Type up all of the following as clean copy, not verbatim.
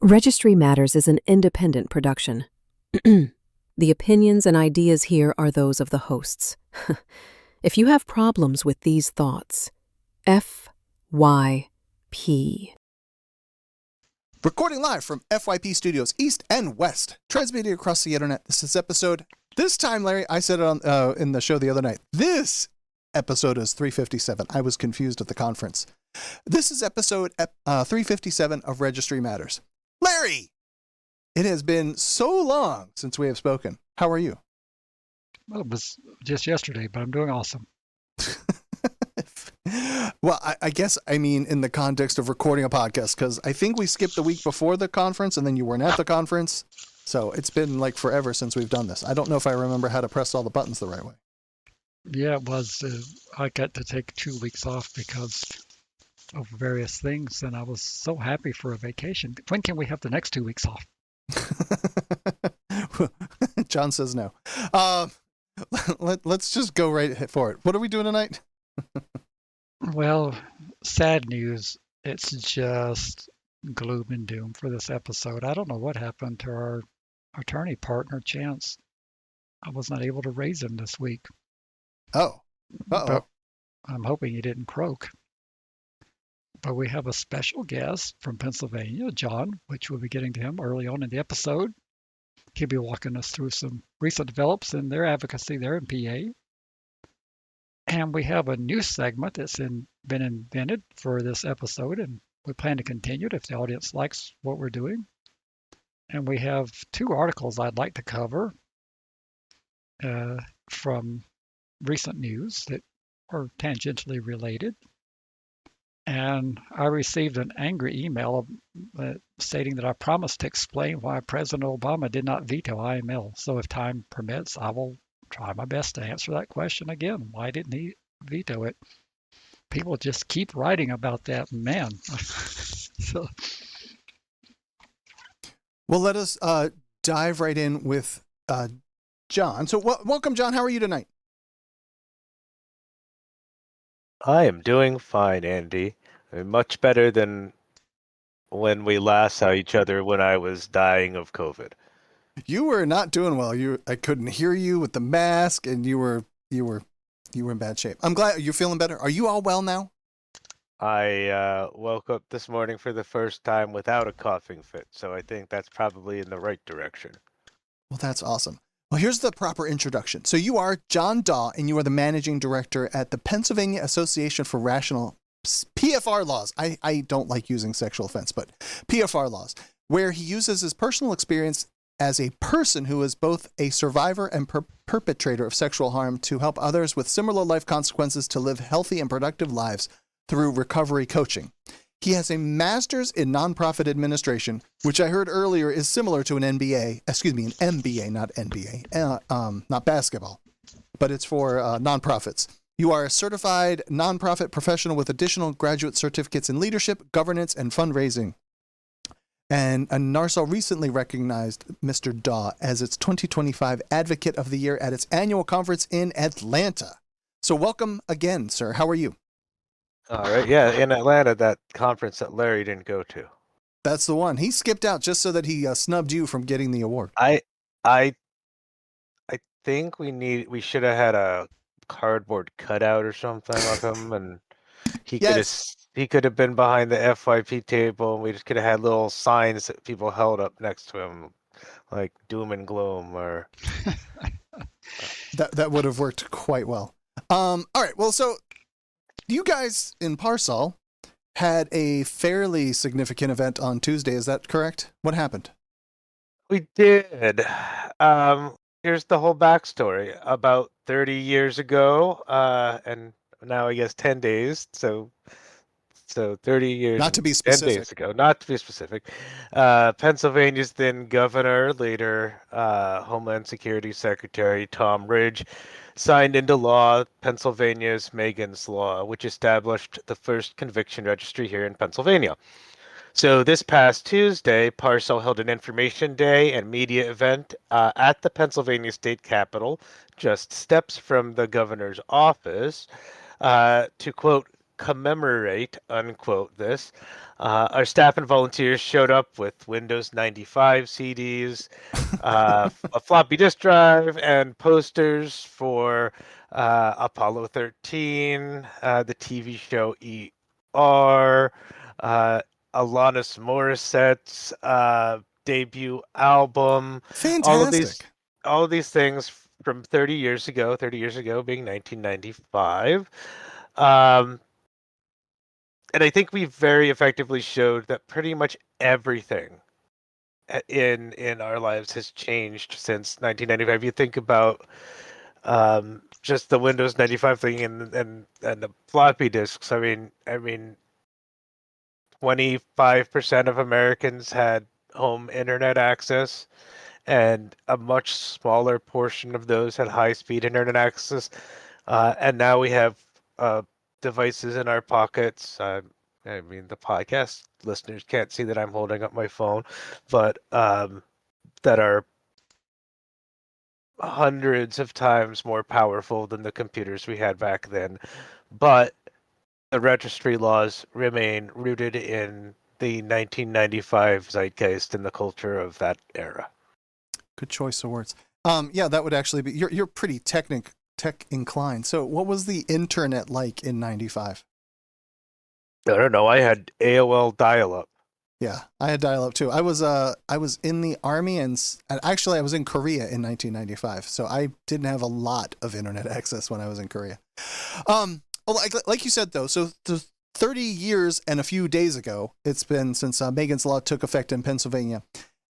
Registry Matters is an independent production. The opinions and ideas here are those of the hosts. If you have problems with these thoughts, FYP. Recording live from FYP Studios East and West, transmitting across the internet. This is episode. This time, Larry, I said it on in the show the other night. This episode is 357. I was confused at the conference. This is episode 357 of Registry Matters. Larry, it has been so long since we have spoken. How are you? Well, it was just yesterday, but I'm doing awesome. Well, I guess I mean in the context of recording a podcast, because I think we skipped the week before the conference and then you weren't at the conference. So it's been like forever since we've done this. I don't know if I remember how to press all the buttons the right way. Yeah, it was. I got to take 2 weeks off because of various things, and I was so happy for a vacation. When can we have the next 2 weeks off? John says no. Let's just go right for it. What are we doing tonight? Well, sad news. It's just gloom and doom for this episode. I don't know what happened to our attorney partner, Chance. I was not able to raise him this week. Oh. Uh-oh. But I'm hoping he didn't croak. But we have a special guest from Pennsylvania, John, which we'll be getting to him early on in the episode. He'll be walking us through some recent develops in their advocacy there in PA. And we have a new segment that's been invented for this episode, and we plan to continue it if the audience likes what we're doing. And we have 2 articles I'd like to cover from recent news that are tangentially related. And I received an angry email stating that I promised to explain why President Obama did not veto IML. So if time permits, I will try my best to answer that question again. Why didn't he veto it? People just keep writing about that, man. So, well, let us dive right in with John. So welcome, John. How are you tonight? I am doing fine, Andy. Much better than when we last saw each other when I was dying of COVID. You were not doing well. I couldn't hear you with the mask, and you were in bad shape. I'm glad you're feeling better. Are you all well now? I woke up this morning for the first time without a coughing fit, so I think that's probably in the right direction. Well, that's awesome. Well, here's the proper introduction. So you are John Daw, and you are the managing director at the Pennsylvania Association for Rational PFR Laws. I don't like using sexual offense, but PFR Laws, where he uses his personal experience as a person who is both a survivor and perpetrator of sexual harm to help others with similar life consequences to live healthy and productive lives through recovery coaching. He has a master's in nonprofit administration, which I heard earlier is similar to an MBA, not NBA, not basketball, but it's for nonprofits. You are a certified nonprofit professional with additional graduate certificates in leadership, governance, and fundraising. And NARSAL recently recognized Mr. Daw as its 2025 Advocate of the Year at its annual conference in Atlanta. So welcome again, sir. How are you? All right. Yeah, in Atlanta, that conference that Larry didn't go to. That's the one. He skipped out just so that he snubbed you from getting the award. I think we should have had a cardboard cutout or something of him, and he could have been behind the FYP table, and we just could have had little signs that people held up next to him, like doom and gloom, or that would have worked quite well. All right. Well, so you guys in Parsal had a fairly significant event on Tuesday. Is that correct? What happened? We did. Here's the whole backstory. About 30 years ago, and now I guess 10 days. So 30 years. Not to be 10 specific. days ago. Not to be specific. Pennsylvania's then governor, later Homeland Security Secretary Tom Ridge, signed into law Pennsylvania's Megan's Law, which established the first conviction registry here in Pennsylvania. So this past Tuesday, Parsal held an information day and media event at the Pennsylvania State Capitol, just steps from the governor's office, to, quote, commemorate, unquote, this, our staff and volunteers showed up with Windows 95 CDs, a floppy disk drive, and posters for Apollo 13, the TV show ER, Alanis Morissette's debut album, all of these, Fantastic. all of these things from 30 years ago. 30 years ago being 1995. And I think we very effectively showed that pretty much everything in our lives has changed since 1995. You think about just the Windows 95 thing and the floppy disks. I mean, 25% of Americans had home internet access, and a much smaller portion of those had high-speed internet access. And now we have devices in our pockets. I mean, the podcast listeners can't see that I'm holding up my phone, but that are hundreds of times more powerful than the computers we had back then. But the registry laws remain rooted in the 1995 zeitgeist and the culture of that era. Good choice of words. Yeah, that would actually be. You're pretty tech inclined. So, what was the internet like in '95? I don't know. I had AOL dial-up. Yeah, I had dial-up too. I was in the army and actually I was in Korea in 1995, so I didn't have a lot of internet access when I was in Korea. Well, like you said though, so 30 years and a few days ago, it's been since Megan's Law took effect in Pennsylvania,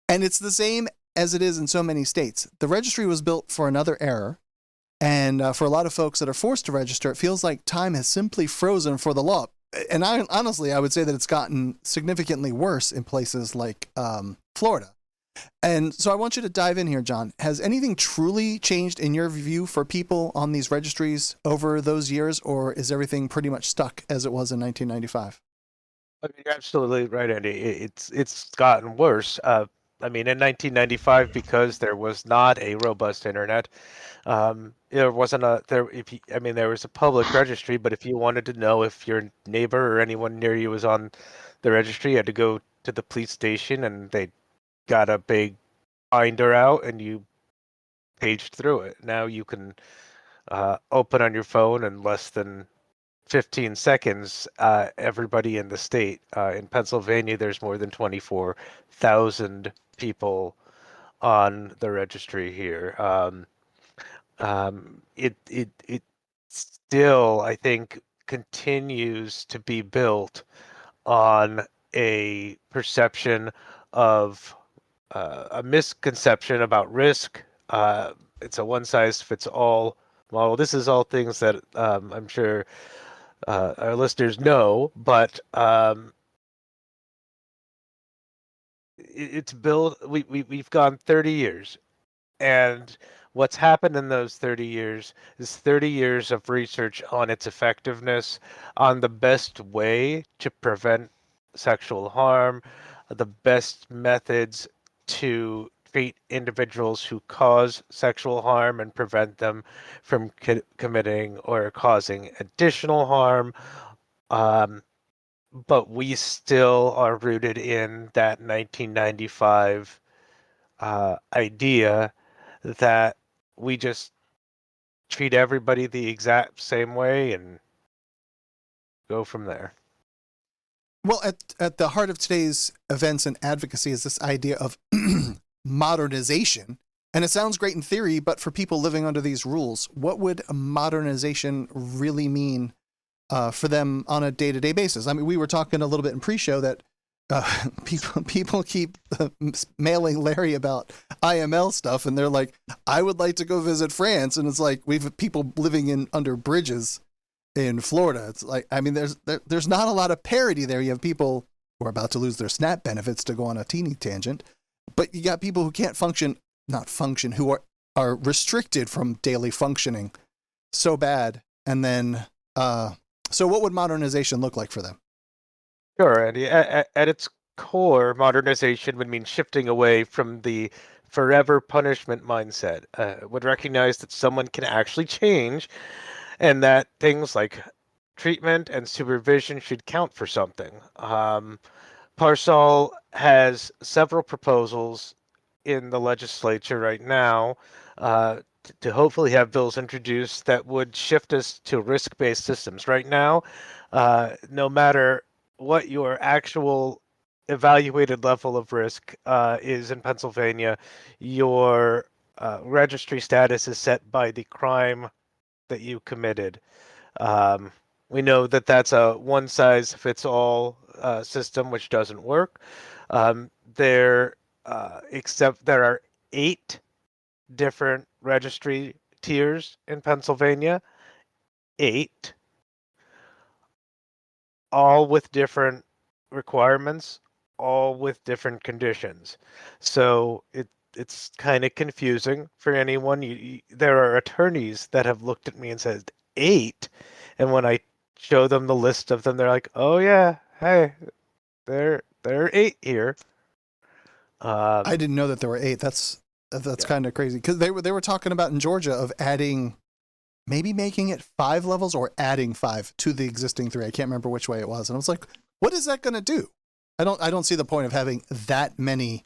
and it's the same as it is in so many states. The registry was built for another era, and for a lot of folks that are forced to register, it feels like time has simply frozen for the law. And honestly, I would say that it's gotten significantly worse in places like Florida. And so I want you to dive in here, John. Has anything truly changed in your view for people on these registries over those years, or is everything pretty much stuck as it was in 1995? I mean, you're absolutely right, Andy. It's gotten worse. I mean, in 1995, because there was not a robust internet, there wasn't a there. If you, I mean, there was a public registry, but if you wanted to know if your neighbor or anyone near you was on the registry, you had to go to the police station, and they got a big binder out, and you paged through it. Now you can open on your phone in less than 15 seconds, everybody in the state. In Pennsylvania, there's more than 24,000 people on the registry here. It still, I think, continues to be built on a perception of a misconception about risk. It's a one size fits all model. This is all things that I'm sure our listeners know, but it's built. We've gone 30 years, and what's happened in those 30 years is 30 years of research on its effectiveness, on the best way to prevent sexual harm, the best methods to treat individuals who cause sexual harm and prevent them from committing or causing additional harm. Um, but we still are rooted in that 1995 idea that we just treat everybody the exact same way and go from there. Well, at the heart of today's events and advocacy is this idea of modernization. And it sounds great in theory, but for people living under these rules, what would a modernization really mean for them on a day-to-day basis? I mean, we were talking a little bit in pre-show that people keep mailing Larry about IML stuff, and they're like, I would like to go visit France. And it's like, we've people living under bridges in Florida. It's like, I mean, there's not a lot of parity there. You have people who are about to lose their SNAP benefits, to go on a teeny tangent, but you got people who can't not function, who are restricted from daily functioning so bad. And then, so what would modernization look like for them? Sure, Andy. At its core, modernization would mean shifting away from the forever punishment mindset. Would recognize that someone can actually change, and that things like treatment and supervision should count for something. Parsol has several proposals in the legislature right now to hopefully have bills introduced that would shift us to risk-based systems. Right now, no matter what your actual evaluated level of risk is in Pennsylvania, your registry status is set by the crime that you committed. Um, we know that that's a one-size-fits-all system, which doesn't work. Except there are 8 different registry tiers in Pennsylvania. 8, all with different requirements, all with different conditions. So it's kind of confusing for anyone. There are attorneys that have looked at me and said 8, and when I show them the list of them, they're like, "Oh yeah, hey, there are 8 here." I didn't know that there were 8. That's Yeah. kind of crazy, because they were talking about in Georgia of adding, maybe making it 5 levels or adding 5 to the existing 3. I can't remember which way it was, and I was like, what is that going to do? I don't see the point of having that many.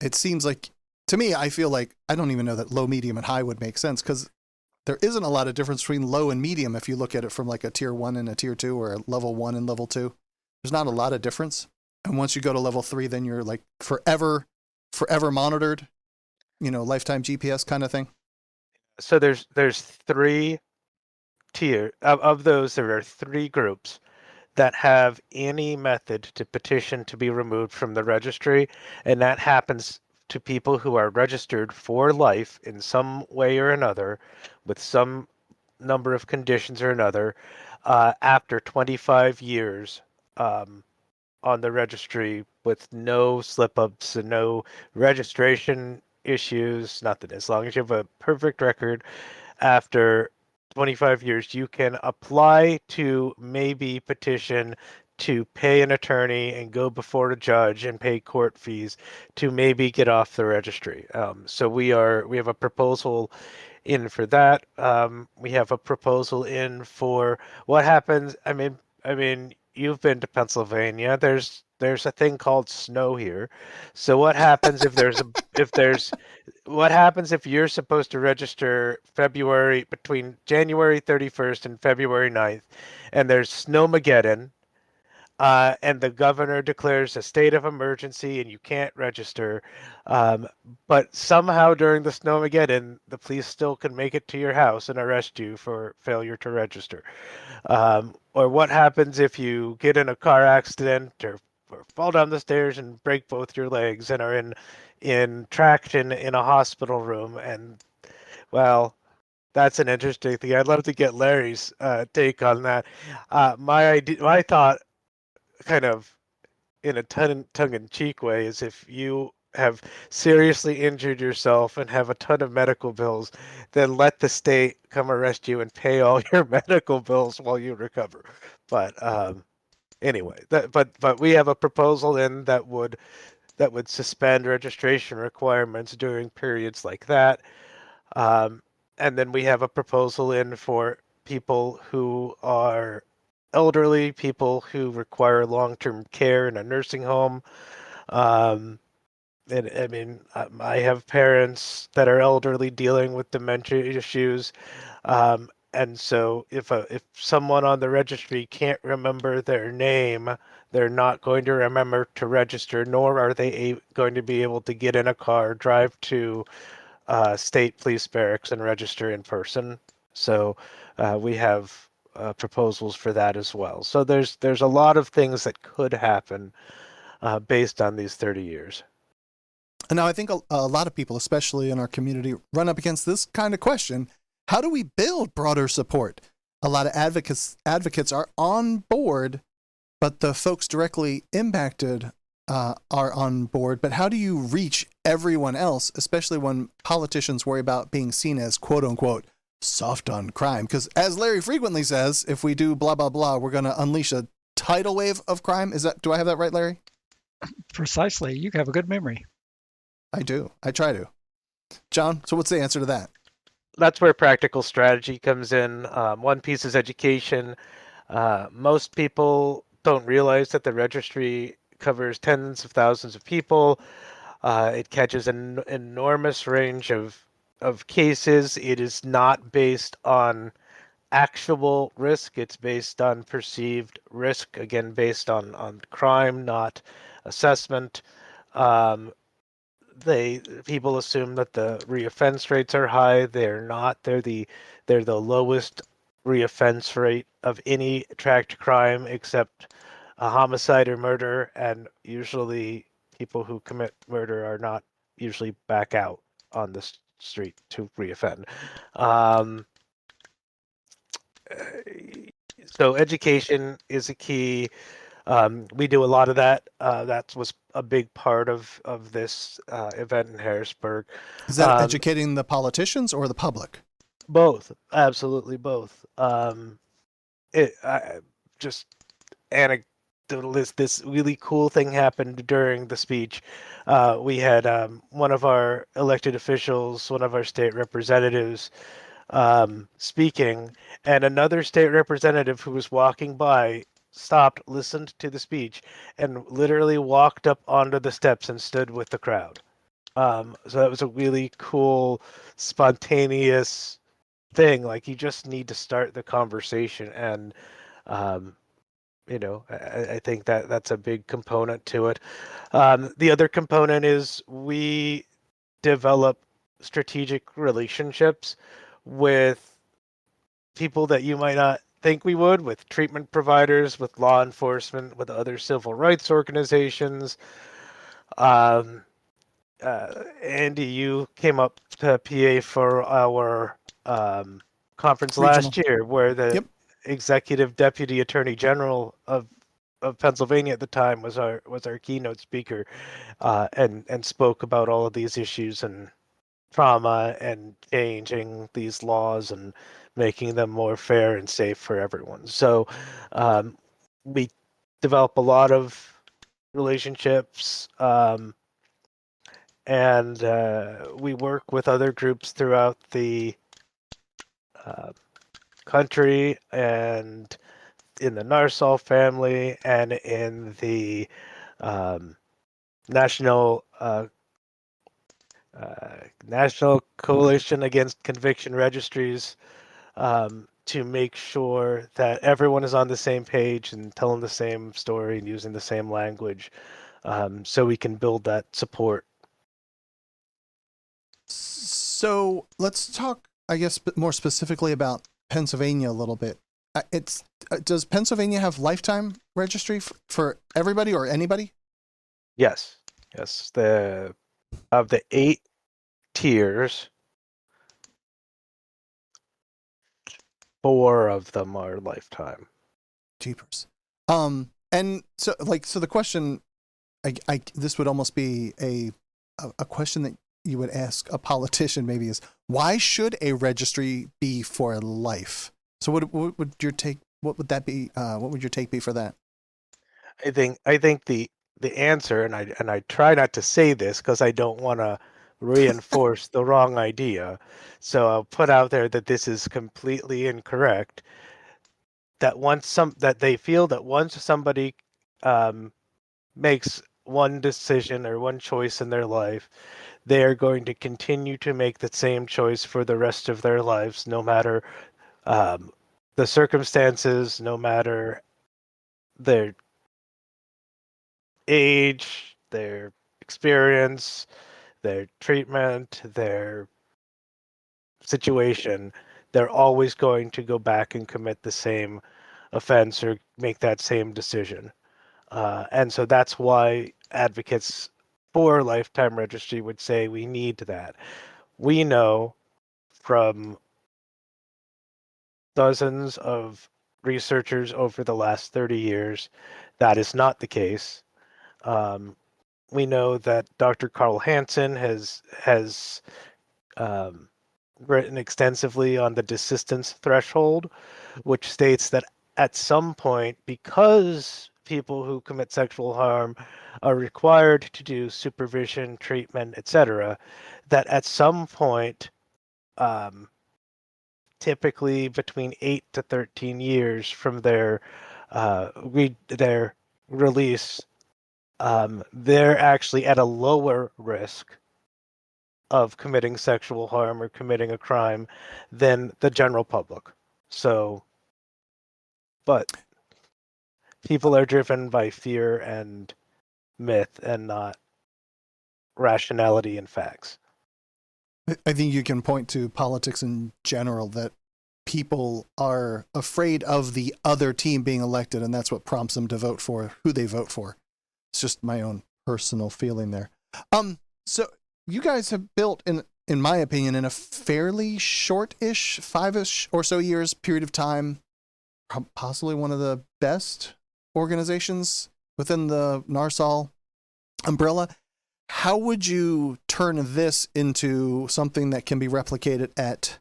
It seems like, to me, I feel like I don't even know that low, medium, and high would make sense, because there isn't a lot of difference between low and medium if you look at it from like a tier 1 and a tier 2, or a level 1 and level 2. There's not a lot of difference. And once you go to level 3, then you're like forever monitored, lifetime GPS kind of thing. So there's 3 tier of those. There are 3 groups that have any method to petition to be removed from the registry, and that happens to people who are registered for life in some way or another, with some number of conditions or another, after 25 years on the registry with no slip-ups and no registration issues, nothing. As long as you have a perfect record after 25 years, you can apply to maybe petition to pay an attorney and go before a judge and pay court fees to maybe get off the registry. So we have a proposal in for that. We have a proposal in for what happens. I mean, you've been to Pennsylvania. There's a thing called snow here. So what happens what happens if you're supposed to register between January 31st and February 9th, and there's snowmageddon, and the governor declares a state of emergency and you can't register, um, but somehow during the snowmageddon, the police still can make it to your house and arrest you for failure to register? Or what happens if you get in a car accident or fall down the stairs and break both your legs and are tracked in a hospital room? And well, that's an interesting thing. I'd love to get Larry's take on that. My thought, kind of in a tongue-in-cheek way, is if you have seriously injured yourself and have a ton of medical bills, then let the state come arrest you and pay all your medical bills while you recover. But anyway, but we have a proposal in that would suspend registration requirements during periods like that. Um, and then we have a proposal in for people who are elderly, people who require long-term care in a nursing home. And I mean, I have parents that are elderly dealing with dementia issues. And so if someone on the registry can't remember their name, they're not going to remember to register, nor are they going to be able to get in a car, drive to state police barracks and register in person. So we have proposals for that as well. So there's a lot of things that could happen based on these 30 years. And now I think a lot of people, especially in our community, run up against this kind of question. How do we build broader support? A lot of advocates are on board, but the folks directly impacted are on board. But how do you reach everyone else, especially when politicians worry about being seen as, quote unquote, soft on crime? Because as Larry frequently says, if we do blah, blah, blah, we're going to unleash a tidal wave of crime. Do I have that right, Larry? Precisely. You have a good memory. I do. I try to. John, so what's the answer to that? That's where practical strategy comes in. One piece is education. Most people don't realize that the registry covers tens of thousands of people. It catches an enormous range of cases. It is not based on actual risk. It's based on perceived risk, again, based on crime, not assessment. Um, people assume that the reoffense rates are high. They're not. They're the lowest reoffense rate of any tracked crime except a homicide or murder, and usually people who commit murder are not usually back out on the street to reoffend. Um, so education is a key. We do a lot of that. That was a big part of this event in Harrisburg. Is that Um, educating the politicians or the public? Both, absolutely both. Just anecdotal. This really cool thing happened during the speech. We had one of our elected officials, one of our state representatives, speaking, and another state representative who was walking by stopped, listened to the speech, and literally walked up onto the steps and stood with the crowd. So that was a really cool, spontaneous thing. Like you just need to start the conversation, and um, I think that that's a big component to it. The other component is we develop strategic relationships with people that you might not think we would, with treatment providers, with law enforcement, with other civil rights organizations. Um, Andy, you came up to PA for our conference Regional. last year, where the Yep. executive deputy attorney general of Pennsylvania at the time was our keynote speaker, and spoke about all of these issues and trauma and changing these laws and making them more fair and safe for everyone. So we develop a lot of relationships, and we work with other groups throughout the uh, country and in the Narsal family and in the um, national National Coalition Against Conviction Registries, to make sure that everyone is on the same page and telling the same story and using the same language, so we can build that support. So let's talk, I guess, more specifically about Pennsylvania a little bit. Does Pennsylvania have lifetime registry for everybody or anybody? Yes, yes. Of the 8 tiers, 4 of them are lifetime. Jeepers. And so the question, this would almost be a question that you would ask a politician maybe, is why should a registry be for life? So what would your take? What would that be? What would your take be for that? I think the answer, and I try not to say this because I don't want to reinforce the wrong idea. So I'll put out there that this is completely incorrect. That they feel that once somebody um, makes one decision or one choice in their life, they are going to continue to make the same choice for the rest of their lives, no matter um, the circumstances, no matter their age, their experience, their treatment, their situation. They're always going to go back and commit the same offense or make that same decision. And so that's why advocates for lifetime registry would say we need that. We know from dozens of researchers over the last 30 years that is not the case. Um, we know that Dr. Carl Hansen has um, written extensively on the desistance threshold, which states that at some point, because people who commit sexual harm are required to do supervision, treatment, etc., that at some point, um, typically between 8 to 13 years from their their release, they're actually at a lower risk of committing sexual harm or committing a crime than the general public. So, but people are driven by fear and myth and not rationality and facts. I think you can point to politics in general that people are afraid of the other team being elected, and that's what prompts them to vote for who they vote for. It's just my own personal feeling there. So you guys have built, in my opinion, in a fairly short-ish, 5-ish or so years period of time, possibly one of the best organizations within the NARSOL umbrella. How would you turn this into something that can be replicated at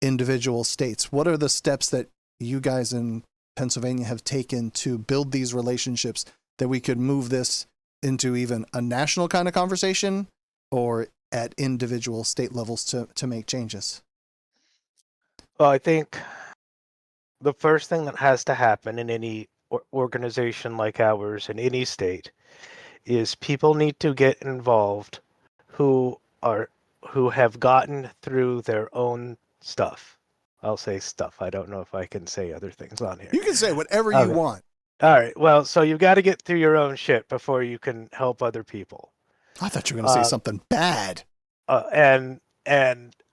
individual states? What are the steps that you guys in Pennsylvania have taken to build these relationships that we could move this into even a national kind of conversation or at individual state levels to make changes? Well, I think the first thing that has to happen in any organization like ours in any state is people need to get involved who have gotten through their own stuff. I'll say stuff. I don't know if I can say other things on here. You can say whatever you want. All right. Well, so you've got to get through your own shit before you can help other people. I thought you were going to say something bad. And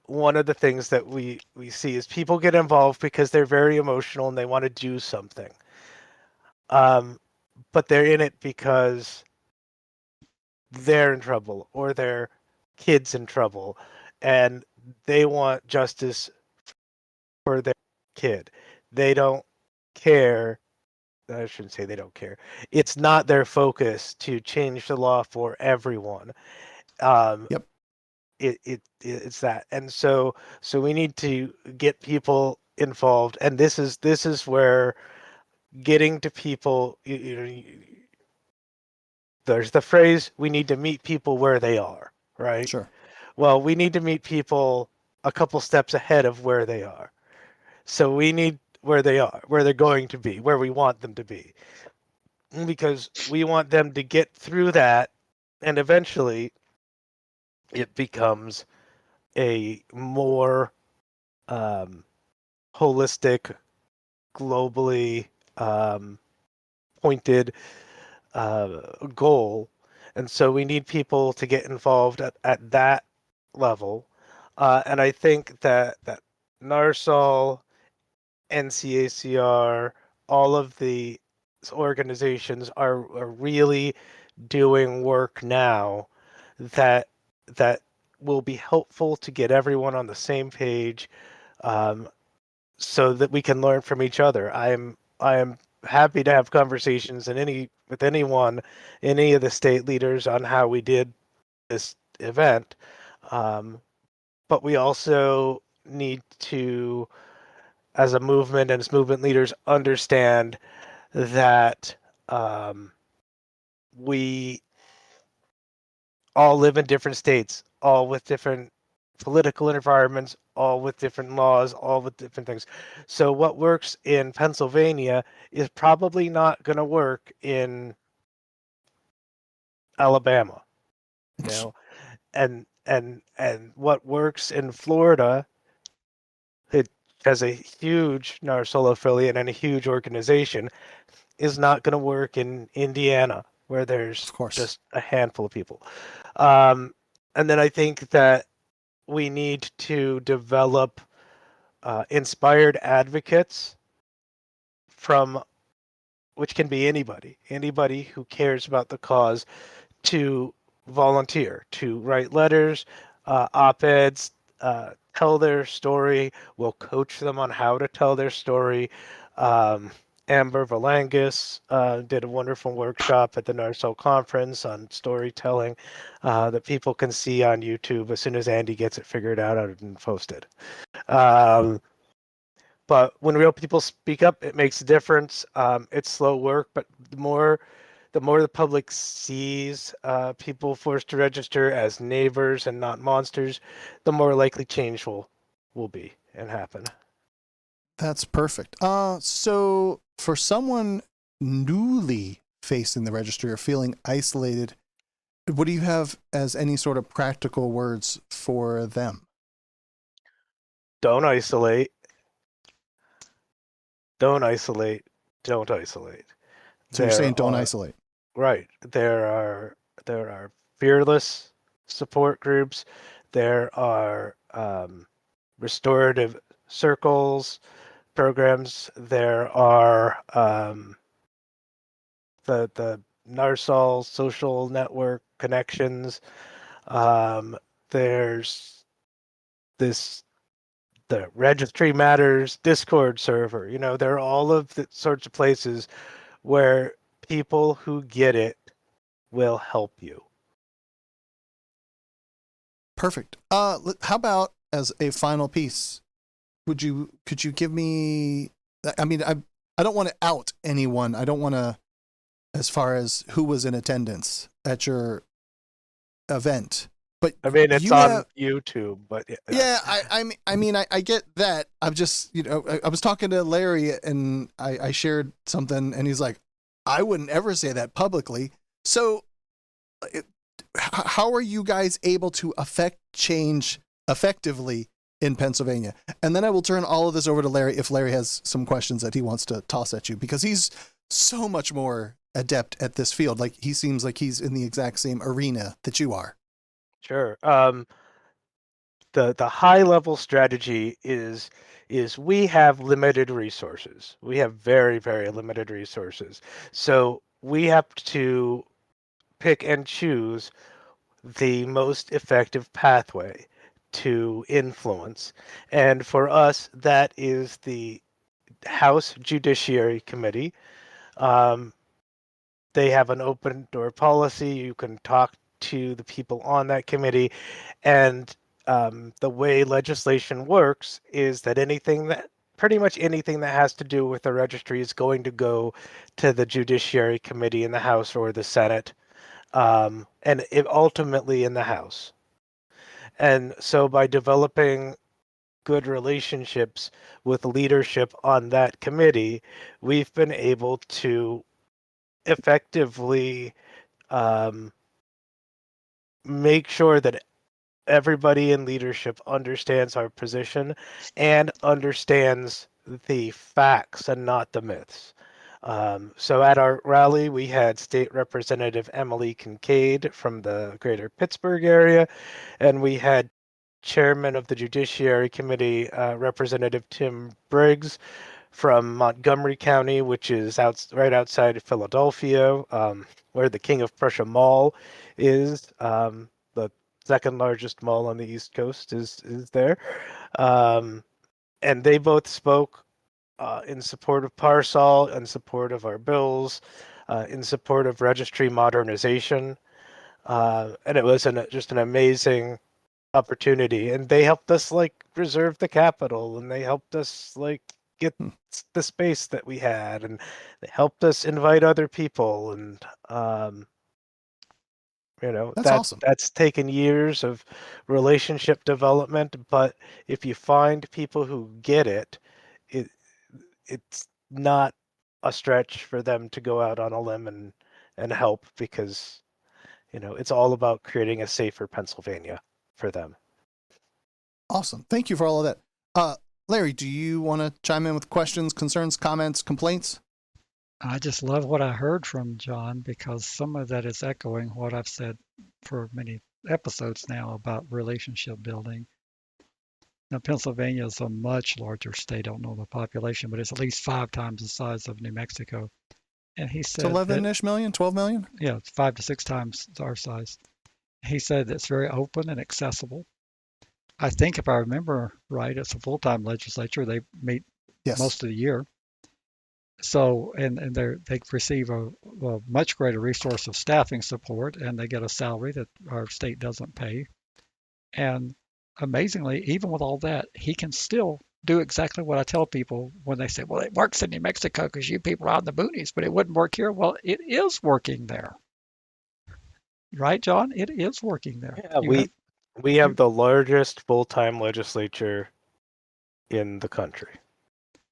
one of the things that we see is people get involved because they're very emotional and they want to do something. But they're in it because they're in trouble or their kids in trouble and they want justice for their kid. They don't care. I shouldn't say they don't care. It's not their focus to change the law for everyone. Yep. It's that, and so we need to get people involved, and this is where getting to people. There's the phrase, we need to meet people where they are, right? Sure. Well, we need to meet people a couple steps ahead of where they are. So we need where they are, where they're going to be, where we want them to be. Because we want them to get through that, and eventually it becomes a more holistic, globally pointed goal. And so we need people to get involved at that level. And I think that NARSOL, NCACR, all of the organizations are really doing work now that will be helpful to get everyone on the same page, so that we can learn from each other. I am happy to have conversations with anyone, any of the state leaders on how we did this event. But we also need to, as a movement and as movement leaders, understand that we all live in different states, all with different political environments, all with different laws, all with different things. So what works in Pennsylvania is probably not going to work in Alabama, you know, and what works in Florida, it has a huge NARSOL affiliate and a huge organization, is not going to work in Indiana, where there's just a handful of people. And then I think that we need to develop inspired advocates from, which can be anybody who cares about the cause, to volunteer, to write letters, op-eds, tell their story. We'll coach them on how to tell their story. Amber Valangas did a wonderful workshop at the NARSOL conference on storytelling that people can see on YouTube as soon as Andy gets it figured out and posted. But when real people speak up, it makes a difference. It's slow work, but the more the public sees people forced to register as neighbors and not monsters, the more likely change will be. and happen. That's perfect. So for someone newly facing the registry or feeling isolated, what do you have as any sort of practical words for them? Don't isolate. Don't isolate. Don't isolate. So you're saying don't are isolate. right. There are fearless support groups. There are restorative circles programs. There are the NARSOL social network connections. There's this the Registry Matters Discord server. There are all of the sorts of places where people who get it will help you. Perfect. How about as a final piece, could you give me, I mean, I don't want to out anyone. I don't want to, as far as who was in attendance at your event, but I mean, it's you on have, YouTube, but yeah, I get that. I'm just, I was talking to Larry and I shared something and he's like, I wouldn't ever say that publicly. So how are you guys able to affect change effectively in Pennsylvania? And then I will turn all of this over to Larry if Larry has some questions that he wants to toss at you, because he's so much more adept at this field. Like, he seems like he's in the exact same arena that you are. sure. The high level strategy is we have limited resources. We have very, very limited resources. So we have to pick and choose the most effective pathway to influence. And for us, that is the House Judiciary Committee. They have an open door policy. You can talk to the people on that committee. And the way legislation works is that pretty much anything that has to do with the registry is going to go to the Judiciary Committee in the House or the Senate, and ultimately in the House. And so by developing good relationships with leadership on that committee, we've been able to effectively make sure that everybody in leadership understands our position and understands the facts and not the myths. So at our rally, we had State Representative Emily Kincaid from the greater Pittsburgh area, and we had Chairman of the Judiciary Committee, Representative Tim Briggs from Montgomery County, which is right outside of Philadelphia, where the King of Prussia Mall is. The second largest mall on the East Coast is there. And they both spoke in support of Parsol, in support of our bills, in support of registry modernization. And it was just an amazing opportunity. And they helped us reserve the capital, and they helped us get the space that we had, and they helped us invite other people. And That's awesome. that's taken years of relationship development. But if you find people who get it, it's not a stretch for them to go out on a limb and help, because it's all about creating a safer Pennsylvania for them. Awesome. Thank you for all of that. Larry, do you want to chime in with questions, concerns, comments, complaints? I just love what I heard from John, because some of that is echoing what I've said for many episodes now about relationship building. Now, Pennsylvania is a much larger state. I don't know the population, but it's at least 5 times the size of New Mexico. And he It's said 11-ish million, 12 million? yeah, it's 5 to 6 times our size. He said it's very open and accessible. I think if I remember right, it's a full-time legislature. They meet Yes. most of the year. So, and they receive a much greater resource of staffing support, and they get a salary that our state doesn't pay. And amazingly, even with all that, he can still do exactly what I tell people when they say, well, it works in New Mexico because you people are out in the boonies, but it wouldn't work here. Well, it is working there. Right, John? It is working there. Yeah, You have we have the largest full-time legislature in the country.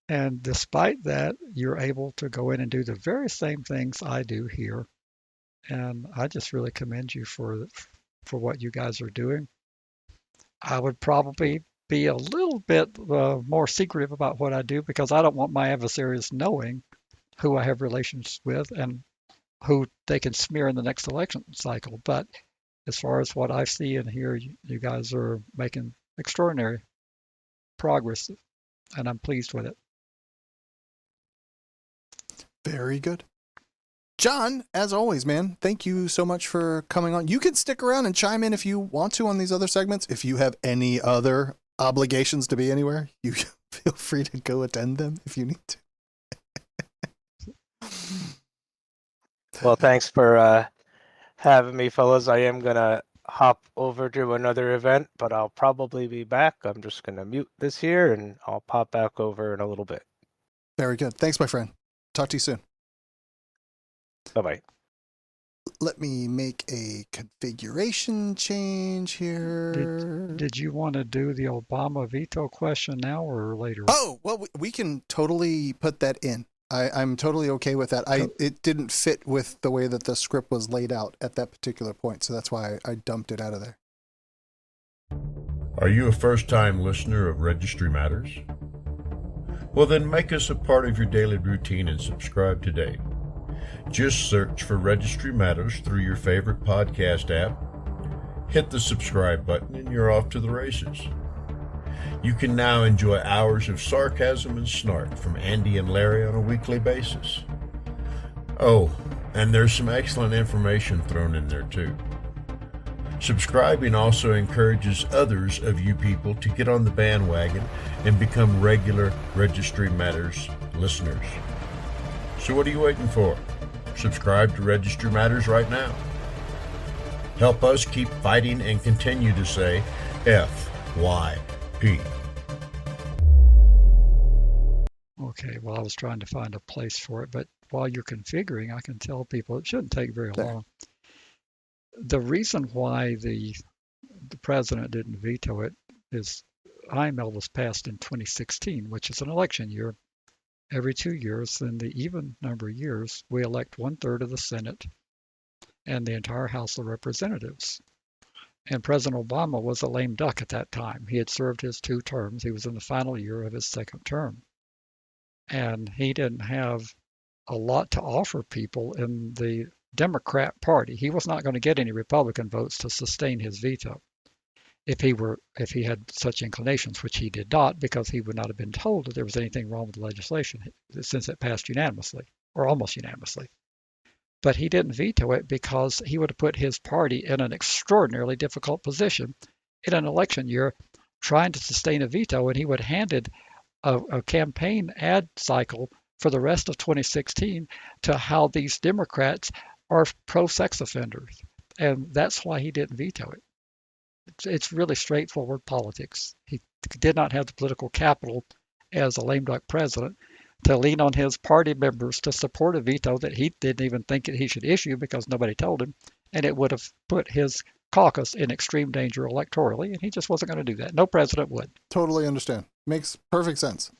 And despite that, you're able to go in and do the very same things I do here. And I just really commend you for what you guys are doing. I would probably be a little bit more secretive about what I do because I don't want my adversaries knowing who I have relations with and who they can smear in the next election cycle. But as far as what I see and hear, you guys are making extraordinary progress, and I'm pleased with it. Very good. John, as always, man, thank you so much for coming on. You can stick around and chime in if you want to on these other segments. If you have any other obligations to be anywhere, you feel free to go attend them if you need to. Well, thanks for having me, fellas. I am going to hop over to another event, but I'll probably be back. I'm just going to mute this here, and I'll pop back over in a little bit. Very good. Thanks, my friend. Talk to you soon. Bye-bye. Let me make a configuration change here. Did you want to do the Obama veto question now or later? Oh, well, we can totally put that in. I'm totally okay with that. It didn't fit with the way that the script was laid out at that particular point, so that's why I dumped it out of there. Are you a first-time listener of Registry Matters? Well, then make us a part of your daily routine and subscribe today. Just search for Registry Matters through your favorite podcast app, hit the subscribe button, and you're off to the races. You can now enjoy hours of sarcasm and snark from Andy and Larry on a weekly basis. Oh, and there's some excellent information thrown in there too. Subscribing also encourages others of you people to get on the bandwagon and become regular Registry Matters listeners. So what are you waiting for? Subscribe to Registry Matters right now. Help us keep fighting and continue to say FYP. Okay, well, I was trying to find a place for it, but while you're configuring, I can tell people it shouldn't take very long. The reason why the president didn't veto it is IML was passed in 2016, which is an election year. Every 2 years, in the even number of years, we elect 1/3 of the Senate and the entire House of Representatives. And President Obama was a lame duck at that time. He had served his 2 terms. He was in the final year of his 2nd term. And he didn't have a lot to offer people in the Democrat Party. He was not going to get any Republican votes to sustain his veto if he had such inclinations, which he did not, because he would not have been told that there was anything wrong with the legislation since it passed unanimously, or almost unanimously. But he didn't veto it because he would have put his party in an extraordinarily difficult position in an election year trying to sustain a veto, and he would have handed a campaign ad cycle for the rest of 2016 to how these Democrats are pro-sex offenders. And that's why he didn't veto it. It's really straightforward politics. He did not have the political capital as a lame duck president to lean on his party members to support a veto that he didn't even think that he should issue because nobody told him, and it would have put his caucus in extreme danger electorally, and he just wasn't going to do that. No president would. Totally understand. Makes perfect sense.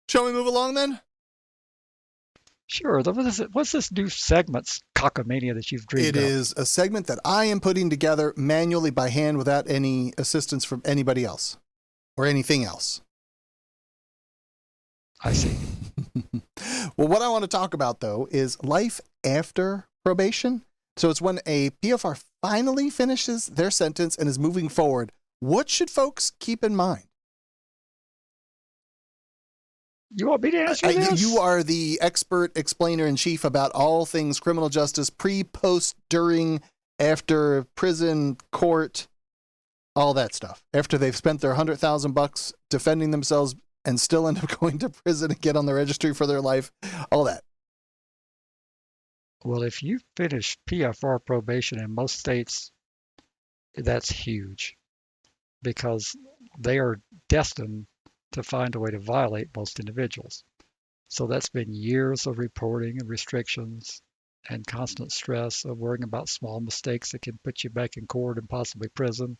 Shall we move along then? Sure. What's this new segments cockamania that you've dreamed It up? is a segment that I am putting together manually by hand without any assistance from anybody else or anything else. I see. Well, what I want to talk about, though, is life after probation. So it's when a PFR finally finishes their sentence and is moving forward. What should folks keep in mind? You want me to answer this? You are the expert explainer-in-chief about all things criminal justice, pre, post, during, after, prison, court, all that stuff. After they've spent their $100,000 defending themselves and still end up going to prison and get on the registry for their life, all that. Well, if you finish PFR probation in most states, that's huge because they are destined to find a way to violate most individuals. So that's been years of reporting and restrictions and constant stress of worrying about small mistakes that can put you back in court and possibly prison.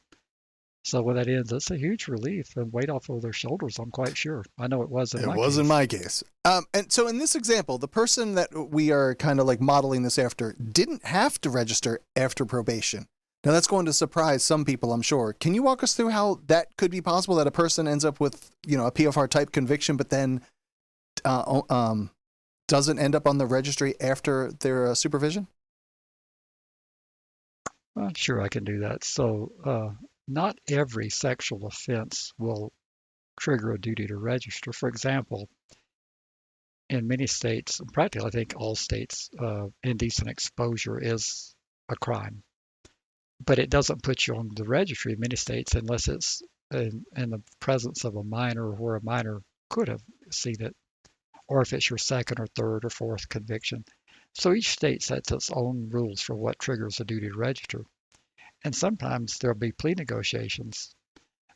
So when that ends, it's a huge relief and weight off of their shoulders, I'm quite sure. I know it was in It my was in case. my case. And so in this example, the person that we are kind of like modeling this after didn't have to register after probation. Now that's going to surprise some people, I'm sure. Can you walk us through how that could be possible, that a person ends up with, a PFR type conviction, but then doesn't end up on the registry after their supervision? Sure, I can do that. So not every sexual offense will trigger a duty to register. For example, in many states, practically I think all states, indecent exposure is a crime, but it doesn't put you on the registry in many states unless it's in the presence of a minor where a minor could have seen it, or if it's your second or third or fourth conviction. So each state sets its own rules for what triggers a duty to register. And sometimes there'll be plea negotiations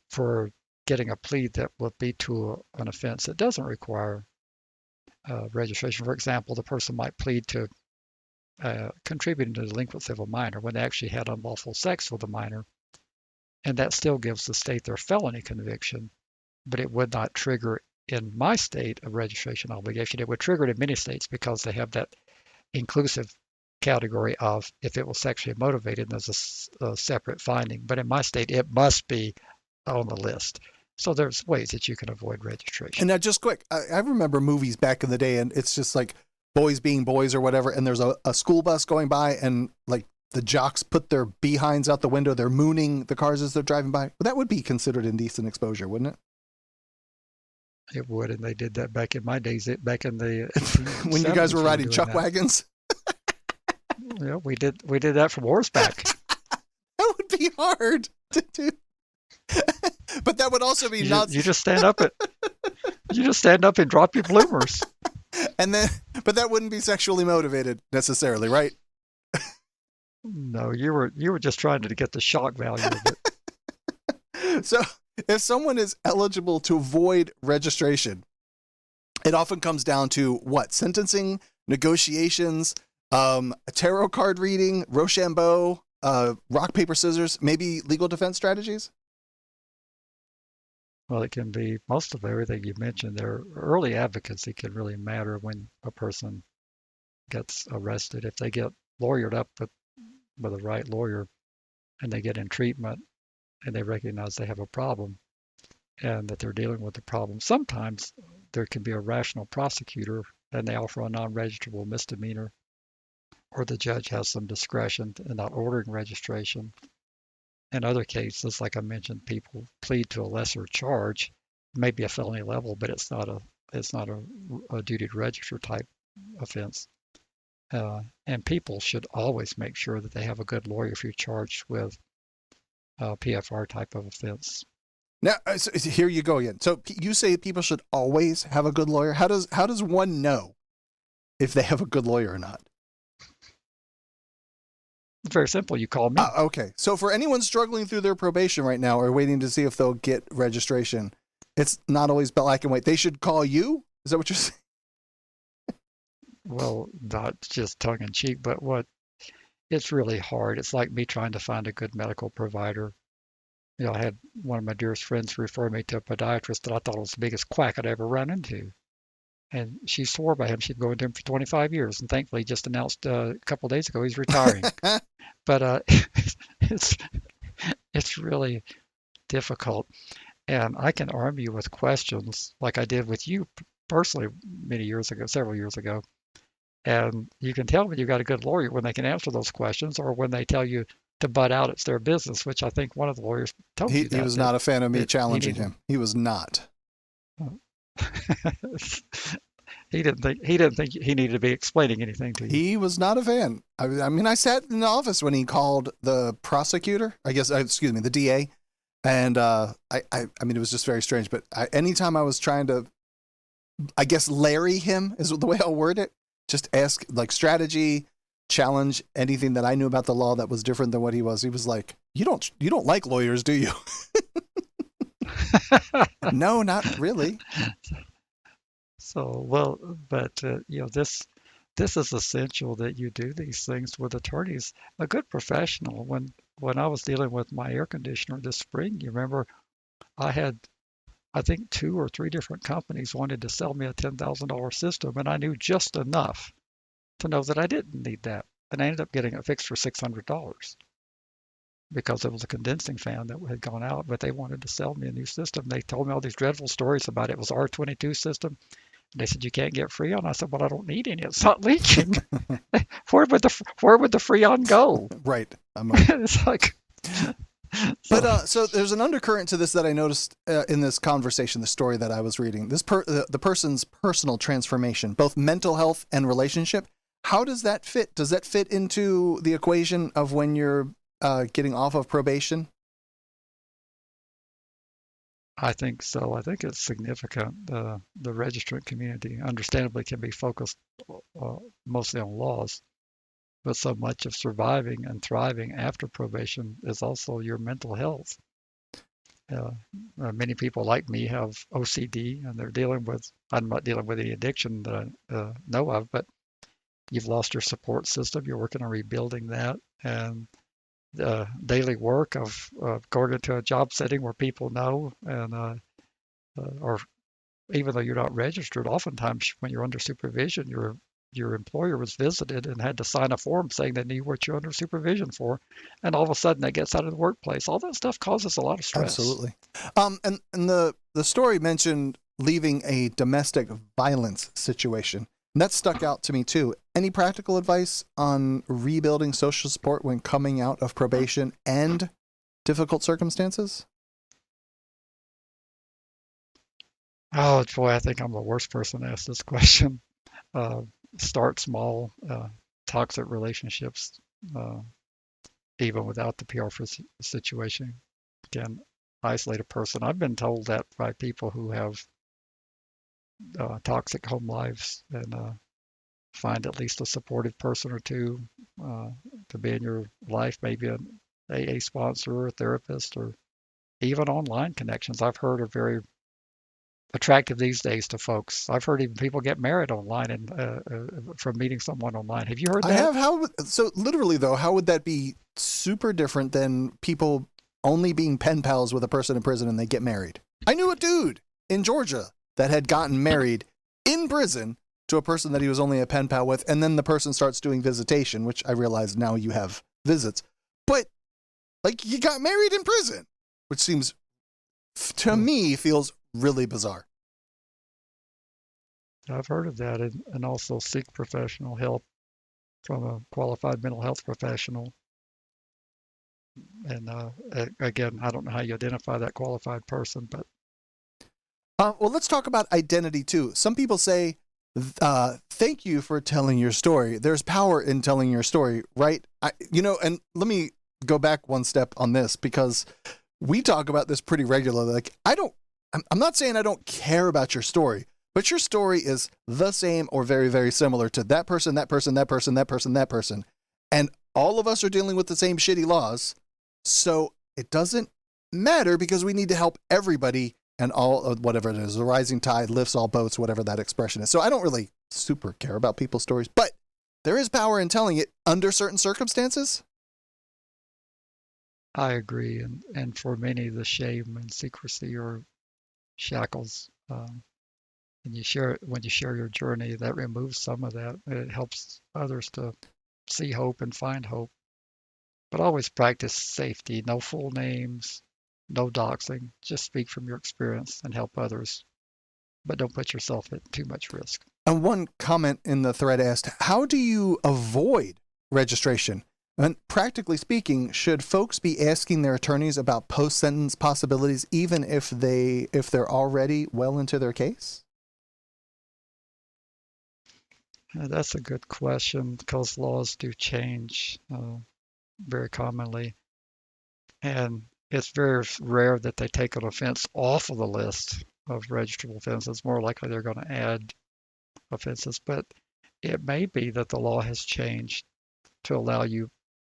for getting a plea that will lead to an offense that doesn't require registration. For example, the person might plead to contributing to the delinquency of a minor when they actually had unlawful sex with a minor, and that still gives the state their felony conviction, but it would not trigger in my state a registration obligation. It would trigger it in many states because they have that inclusive category of if it was sexually motivated, there's a separate finding. But in my state, it must be on the list. So there's ways that you can avoid registration. And now just quick, I remember movies back in the day, and it's just like boys being boys or whatever, and there's a school bus going by, and like the jocks put their behinds out the window, they're mooning the cars as they're driving by. Well, that would be considered indecent exposure, wouldn't it? It would, and they did that back in my days, back in the when you guys were riding chuck that. wagons? Yeah, we did that from horseback. That would be hard to do. But that would also be not. You just stand up and drop your bloomers. But that wouldn't be sexually motivated necessarily, right? No, you were just trying to get the shock value of it. So if someone is eligible to avoid registration, it often comes down to what? Sentencing, negotiations, a tarot card reading, Rochambeau, rock, paper, scissors, maybe legal defense strategies? Well, it can be most of everything you mentioned there. Early advocacy can really matter when a person gets arrested. If they get lawyered up with the right lawyer and they get in treatment and they recognize they have a problem and that they're dealing with the problem, sometimes there can be a rational prosecutor and they offer a non-registrable misdemeanor, or the judge has some discretion in not ordering registration. In other cases, like I mentioned, people plead to a lesser charge, maybe a felony level, but it's not a duty to register type offense. And people should always make sure that they have a good lawyer if you're charged with a PFR type of offense. Now, so here you go again. So you say people should always have a good lawyer. How does one know if they have a good lawyer or not? It's very simple. You call me. Okay. So for anyone struggling through their probation right now or waiting to see if they'll get registration, it's not always black and white. They should call you? Is that what you're saying? Well, not just tongue in cheek, but it's really hard. It's like me trying to find a good medical provider. I had one of my dearest friends refer me to a podiatrist that I thought was the biggest quack I'd ever run into. And she swore by him she'd go into him for 25 years. And thankfully, he just announced a couple of days ago he's retiring. But it's really difficult. And I can arm you with questions like I did with you personally several years ago. And you can tell when you've got a good lawyer when they can answer those questions, or when they tell you to butt out, it's their business, which I think one of the lawyers told you that. He was not a fan of me challenging him. He was not. He didn't think he needed to be explaining anything to you. He was not a fan. I mean, I sat in the office when he called the prosecutor, the DA. And I mean, it was just very strange. But anytime I was trying to, I guess, Larry him is the way I'll word it. Just ask like strategy, challenge anything that I knew about the law that was different than what he was. He was like, you don't like lawyers, do you? No, not really. So, well, but this is essential that you do these things with attorneys. A good professional, when when I was dealing with my air conditioner this spring, you remember I had, I think, 2 or 3 different companies wanted to sell me a $10,000 system, and I knew just enough to know that I didn't need that. And I ended up getting it fixed for $600 because it was a condensing fan that had gone out, but they wanted to sell me a new system. They told me all these dreadful stories about it. It was R22 system. And they said, you can't get Freon. I said, well, I don't need any. It's not leaking. Where would the Freon go? Right. It's like, But so there's an undercurrent to this that I noticed in this conversation, the story that I was reading. The person's personal transformation, both mental health and relationship. How does that fit? Does that fit into the equation of when you're getting off of probation? I think so. I think it's significant. The registrant community, understandably, can be focused mostly on laws, but so much of surviving and thriving after probation is also your mental health. Many people like me have OCD, and they're dealing with. I'm not dealing with the addiction that I know of, but you've lost your support system. You're working on rebuilding that, and the daily work of going into a job setting where people know, and or even though you're not registered, oftentimes when you're under supervision, your employer was visited and had to sign a form saying they knew what you're under supervision for, and all of a sudden that gets out of the workplace. All that stuff causes a lot of stress. Absolutely. And the story mentioned leaving a domestic violence situation. And that stuck out to me too. Any practical advice on rebuilding social support when coming out of probation and difficult circumstances? Oh boy, I think I'm the worst person to ask this question. Start small, toxic relationships, even without the PR situation, can isolate a person. I've been told that by people who have toxic home lives, and find at least a supportive person or two to be in your life, maybe an AA sponsor or a therapist, or even online connections. I've heard are very attractive these days to folks. I've heard even people get married online and from meeting someone online. Have you heard that? I have. So literally though, how would that be super different than people only being pen pals with a person in prison and they get married? I knew a dude in Georgia that had gotten married in prison to a person that he was only a pen pal with, and then the person starts doing visitation, which I realize now you have visits. But like, you got married in prison, which seems to me feels really bizarre. I've heard of that, and also seek professional help from a qualified mental health professional. And again, I don't know how you identify that qualified person, but well, let's talk about identity too. Some people say, thank you for telling your story. There's power in telling your story, right? And let me go back one step on this, because we talk about this pretty regularly. Like, I'm not saying I don't care about your story, but your story is the same or very, very similar to that person, that person, that person, that person, that person. And all of us are dealing with the same shitty laws. So it doesn't matter, because we need to help everybody, and all of whatever it is, the rising tide lifts all boats, whatever that expression is. So I don't really super care about people's stories, but there is power in telling it under certain circumstances. I agree. And for many, the shame and secrecy are shackles. And when you share your journey, that removes some of that. It helps others to see hope and find hope. But always practice safety. No full names, no doxing. Just speak from your experience and help others. But don't put yourself at too much risk. And one comment in the thread asked, how do you avoid registration? And practically speaking, should folks be asking their attorneys about post-sentence possibilities, even if they're already well into their case? That's a good question, because laws do change very commonly. And it's very rare that they take an offense off of the list of registrable offenses. More likely they're going to add offenses. But it may be that the law has changed to allow you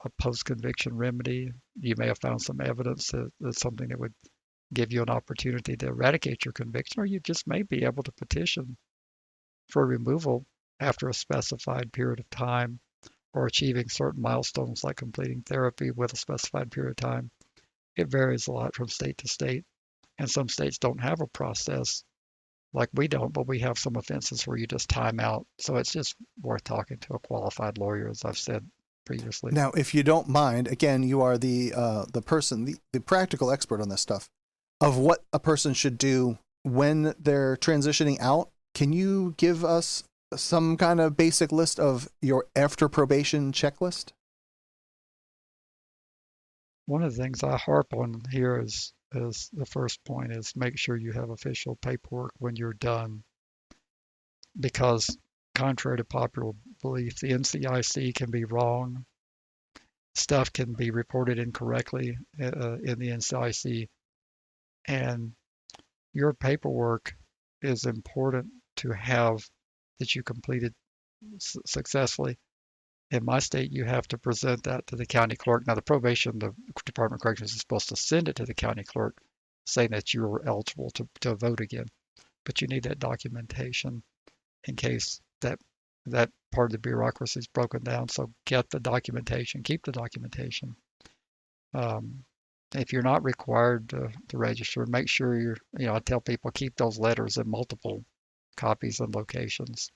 a post-conviction remedy. You may have found some evidence that's something that would give you an opportunity to eradicate your conviction, or you just may be able to petition for removal after a specified period of time. or achieving certain milestones like completing therapy with a specified period of time. It varies a lot from state to state, and some states don't have a process like we don't, but we have some offenses where you just time out. So it's just worth talking to a qualified lawyer, as I've said previously. Now, if you don't mind, again, you are the person, the practical expert on this stuff, of what a person should do when they're transitioning out. Can you give us some kind of basic list of your after probation checklist? One of the things I harp on here is the first point is make sure you have official paperwork when you're done, because contrary to popular belief, the NCIC can be wrong. Stuff can be reported incorrectly in the NCIC, and your paperwork is important to have that you completed successfully. In my state, you have to present that to the county clerk. Now, the probation, the Department of Corrections is supposed to send it to the county clerk saying that you were eligible to vote again. But you need that documentation in case that part of the bureaucracy is broken down. So get the documentation, keep the documentation. If you're not required to register, make sure I tell people keep those letters in multiple copies and locations.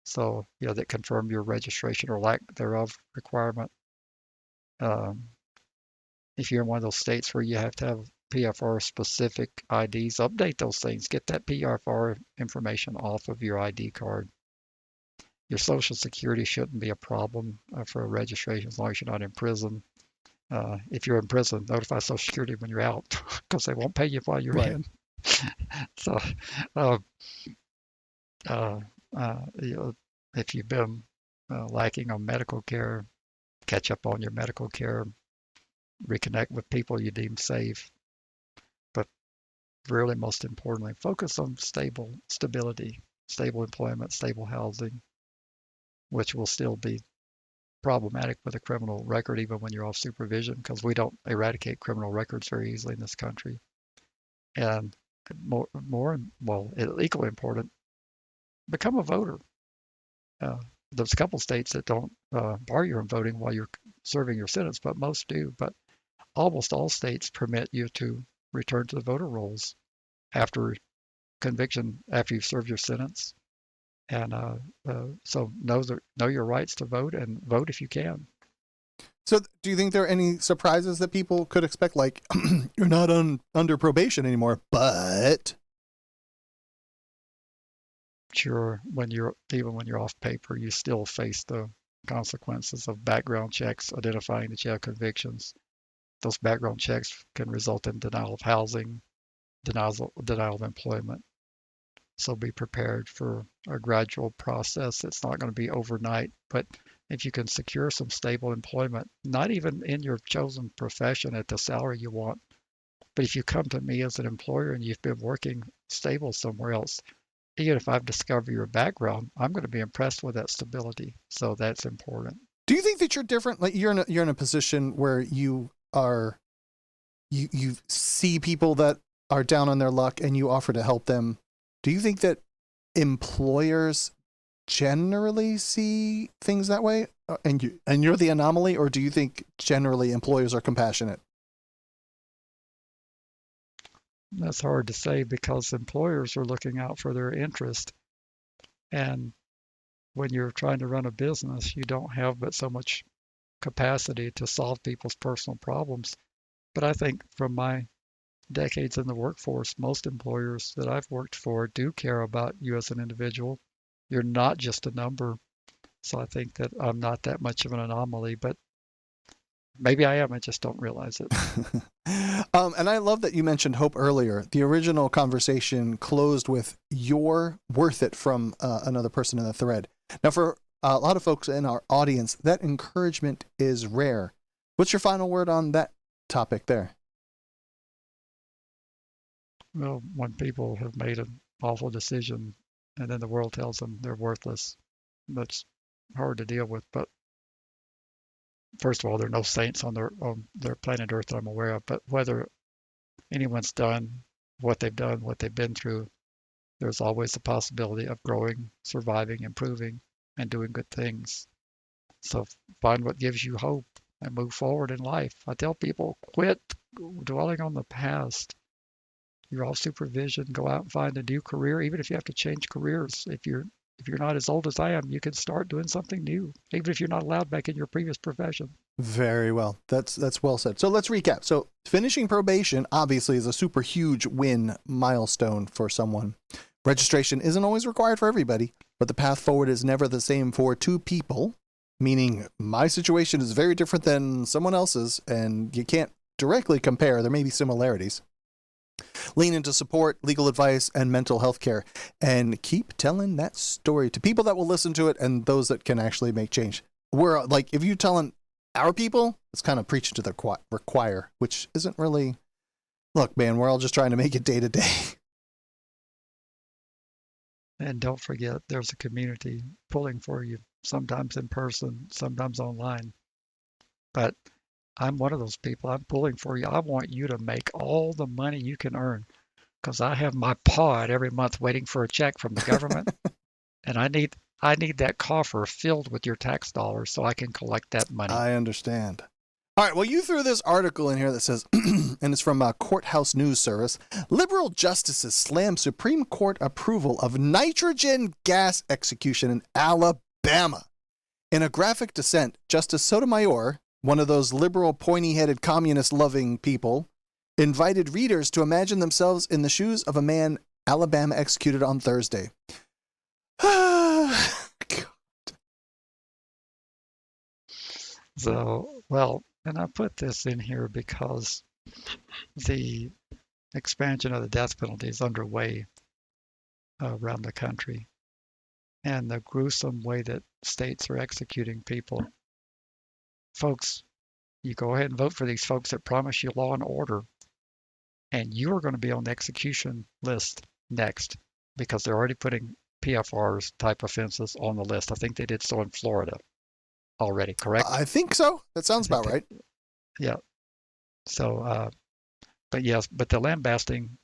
So, that confirm your registration or lack thereof requirement. If you're in one of those states where you have to have PFR specific IDs, update those things. Get that PFR information off of your ID card. Your Social Security shouldn't be a problem for a registration as long as you're not in prison. If you're in prison, notify Social Security when you're out because they won't pay you while you're in. So, if you've been lacking on medical care, catch up on your medical care, reconnect with people you deem safe. But really, most importantly, focus on stability, stable employment, stable housing, which will still be problematic with a criminal record even when you're off supervision, because we don't eradicate criminal records very easily in this country. And equally important, become a voter. There's a couple states that don't bar you from voting while you're serving your sentence, but most do. But almost all states permit you to return to the voter rolls after conviction, after you've served your sentence. And so know your rights to vote and vote if you can. So do you think there are any surprises that people could expect? Like, you're not under probation anymore, but... Sure, even when you're off paper, you still face the consequences of background checks identifying that you have convictions. Those background checks can result in denial of housing, denial of employment. So be prepared for a gradual process. It's not going to be overnight, but if you can secure some stable employment, not even in your chosen profession at the salary you want, but if you come to me as an employer and you've been working stable somewhere else, even if I've discovered your background, I'm going to be impressed with that stability. So that's important. Do you think that you're different? Like you're in a position where you see people that are down on their luck and you offer to help them. Do you think that employers generally see things that way, and you're the anomaly, or do you think generally employers are compassionate? That's hard to say because employers are looking out for their interest. And when you're trying to run a business, you don't have but so much capacity to solve people's personal problems. But I think from my decades in the workforce, most employers that I've worked for do care about you as an individual. You're not just a number. So I think that I'm not that much of an anomaly, but maybe I am. I just don't realize it. And I love that you mentioned hope earlier. The original conversation closed with "you're worth it" from another person in the thread. Now, for a lot of folks in our audience, that encouragement is rare. What's your final word on that topic there? Well, when people have made an awful decision and then the world tells them they're worthless, that's hard to deal with. But first of all, there are no saints on their planet Earth that I'm aware of. But whether anyone's done, what they've been through, there's always the possibility of growing, surviving, improving, and doing good things. So find what gives you hope and move forward in life. I tell people, quit dwelling on the past. You're off supervision. Go out and find a new career, even if you have to change careers. If you're not as old as I am, you can start doing something new, even if you're not allowed back in your previous profession. Very well. That's well said. So let's recap. So finishing probation obviously is a super huge win milestone for someone. Registration isn't always required for everybody, but the path forward is never the same for two people, meaning my situation is very different than someone else's, and you can't directly compare. There may be similarities. Lean into support, legal advice, and mental health care, and keep telling that story to people that will listen to it and those that can actually make change. We're like, if you're telling our people, it's kind of preaching to the choir, which isn't really, look, man, we're all just trying to make it day to day. And don't forget, there's a community pulling for you, sometimes in person, sometimes online. But I'm one of those people. I'm pulling for you. I want you to make all the money you can earn, because I have my pod every month waiting for a check from the government, and I need that coffer filled with your tax dollars so I can collect that money. I understand. All right, well, you threw this article in here that says, and it's from Courthouse News Service, liberal justices slam Supreme Court approval of nitrogen gas execution in Alabama. In a graphic dissent, Justice Sotomayor, one of those liberal, pointy-headed, communist-loving people, invited readers to imagine themselves in the shoes of a man Alabama executed on Thursday. So, well, and I put this in here because the expansion of the death penalty is underway around the country, and the gruesome way that states are executing people. Folks, you go ahead and vote for these folks that promise you law and order, and you are going to be on the execution list next, because they're already putting PFRs type offenses on the list. I think they did so in Florida already, correct? I think so. That sounds about right. Yeah. So, but yes, but the lambasting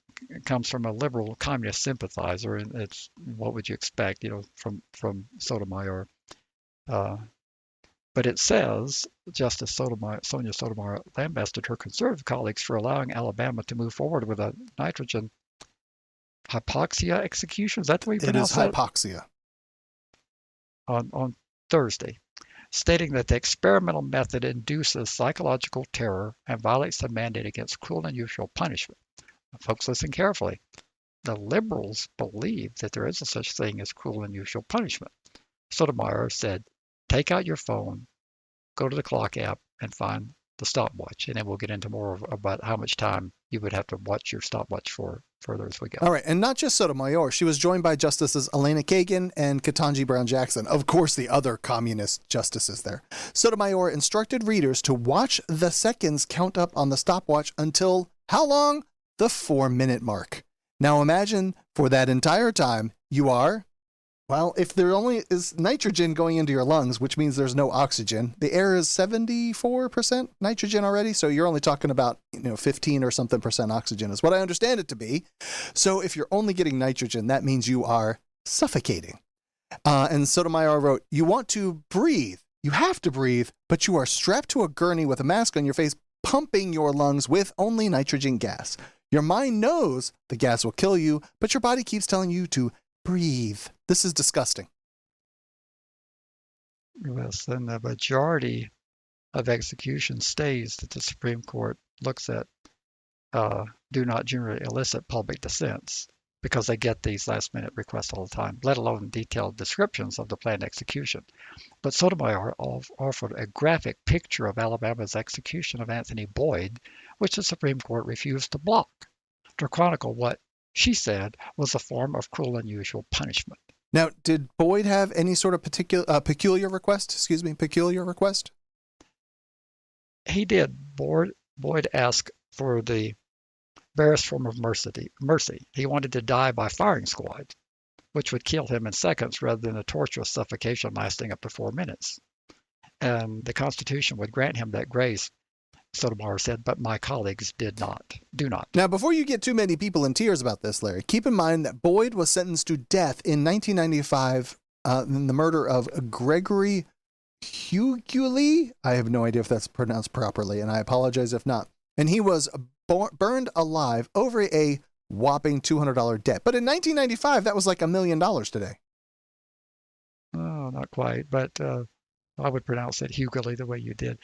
comes from a liberal communist sympathizer, and it's, what would you expect, from Sotomayor. But it says Justice Sonia Sotomayor lambasted her conservative colleagues for allowing Alabama to move forward with a nitrogen hypoxia execution. Is that the way you pronounce that? It is hypoxia. On Thursday, stating that the experimental method induces psychological terror and violates the mandate against cruel and unusual punishment. Now, folks, listen carefully. The liberals believe that there is a such thing as cruel and unusual punishment. Sotomayor said, take out your phone, go to the clock app, and find the stopwatch. And then we'll get into more about how much time you would have to watch your stopwatch for further as we go. All right. And not just Sotomayor. She was joined by Justices Elena Kagan and Ketanji Brown Jackson. Of course, the other communist justices there. Sotomayor instructed readers to watch the seconds count up on the stopwatch until how long? The 4-minute mark. Now imagine for that entire time you are, well, if there only is nitrogen going into your lungs, which means there's no oxygen, the air is 74% nitrogen already. So you're only talking about, 15 or something percent oxygen is what I understand it to be. So if you're only getting nitrogen, that means you are suffocating. And Sotomayor wrote, you want to breathe. You have to breathe, but you are strapped to a gurney with a mask on your face, pumping your lungs with only nitrogen gas. Your mind knows the gas will kill you, but your body keeps telling you to breathe. This is disgusting. Yes, and the majority of execution stays that the Supreme Court looks at do not generally elicit public dissents, because they get these last-minute requests all the time, let alone detailed descriptions of the planned execution. But Sotomayor offered a graphic picture of Alabama's execution of Anthony Boyd, which the Supreme Court refused to block, to chronicle what she said was a form of cruel and unusual punishment. Now, did Boyd have any sort of peculiar request? Peculiar request? He did. Boyd asked for the barest form of mercy. He wanted to die by firing squad, which would kill him in seconds rather than a torturous suffocation lasting up to 4 minutes. And the Constitution would grant him that grace, Sotomayor said, but my colleagues do not. Now, before you get too many people in tears about this, Larry, keep in mind that Boyd was sentenced to death in 1995 in the murder of Gregory Hughley. I have no idea if that's pronounced properly, and I apologize if not. And he was burned alive over a whopping $200 debt. But in 1995, that was like $1 million today. Oh, not quite, but I would pronounce it Hughley the way you did.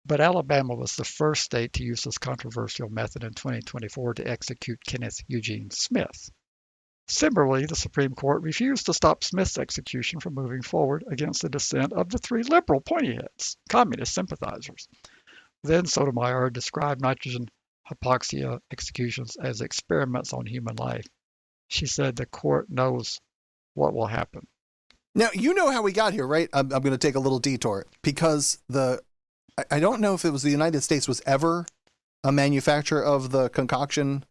But Alabama was the first state to use this controversial method in 2024 to execute Kenneth Eugene Smith. Similarly, the Supreme Court refused to stop Smith's execution from moving forward against the dissent of the three liberal pointy heads, communist sympathizers. Then Sotomayor described nitrogen hypoxia executions as experiments on human life. She said the court knows what will happen. Now, you know how we got here, right? I'm going to take a little detour because I don't know if it was the United States was ever a manufacturer of the concoction,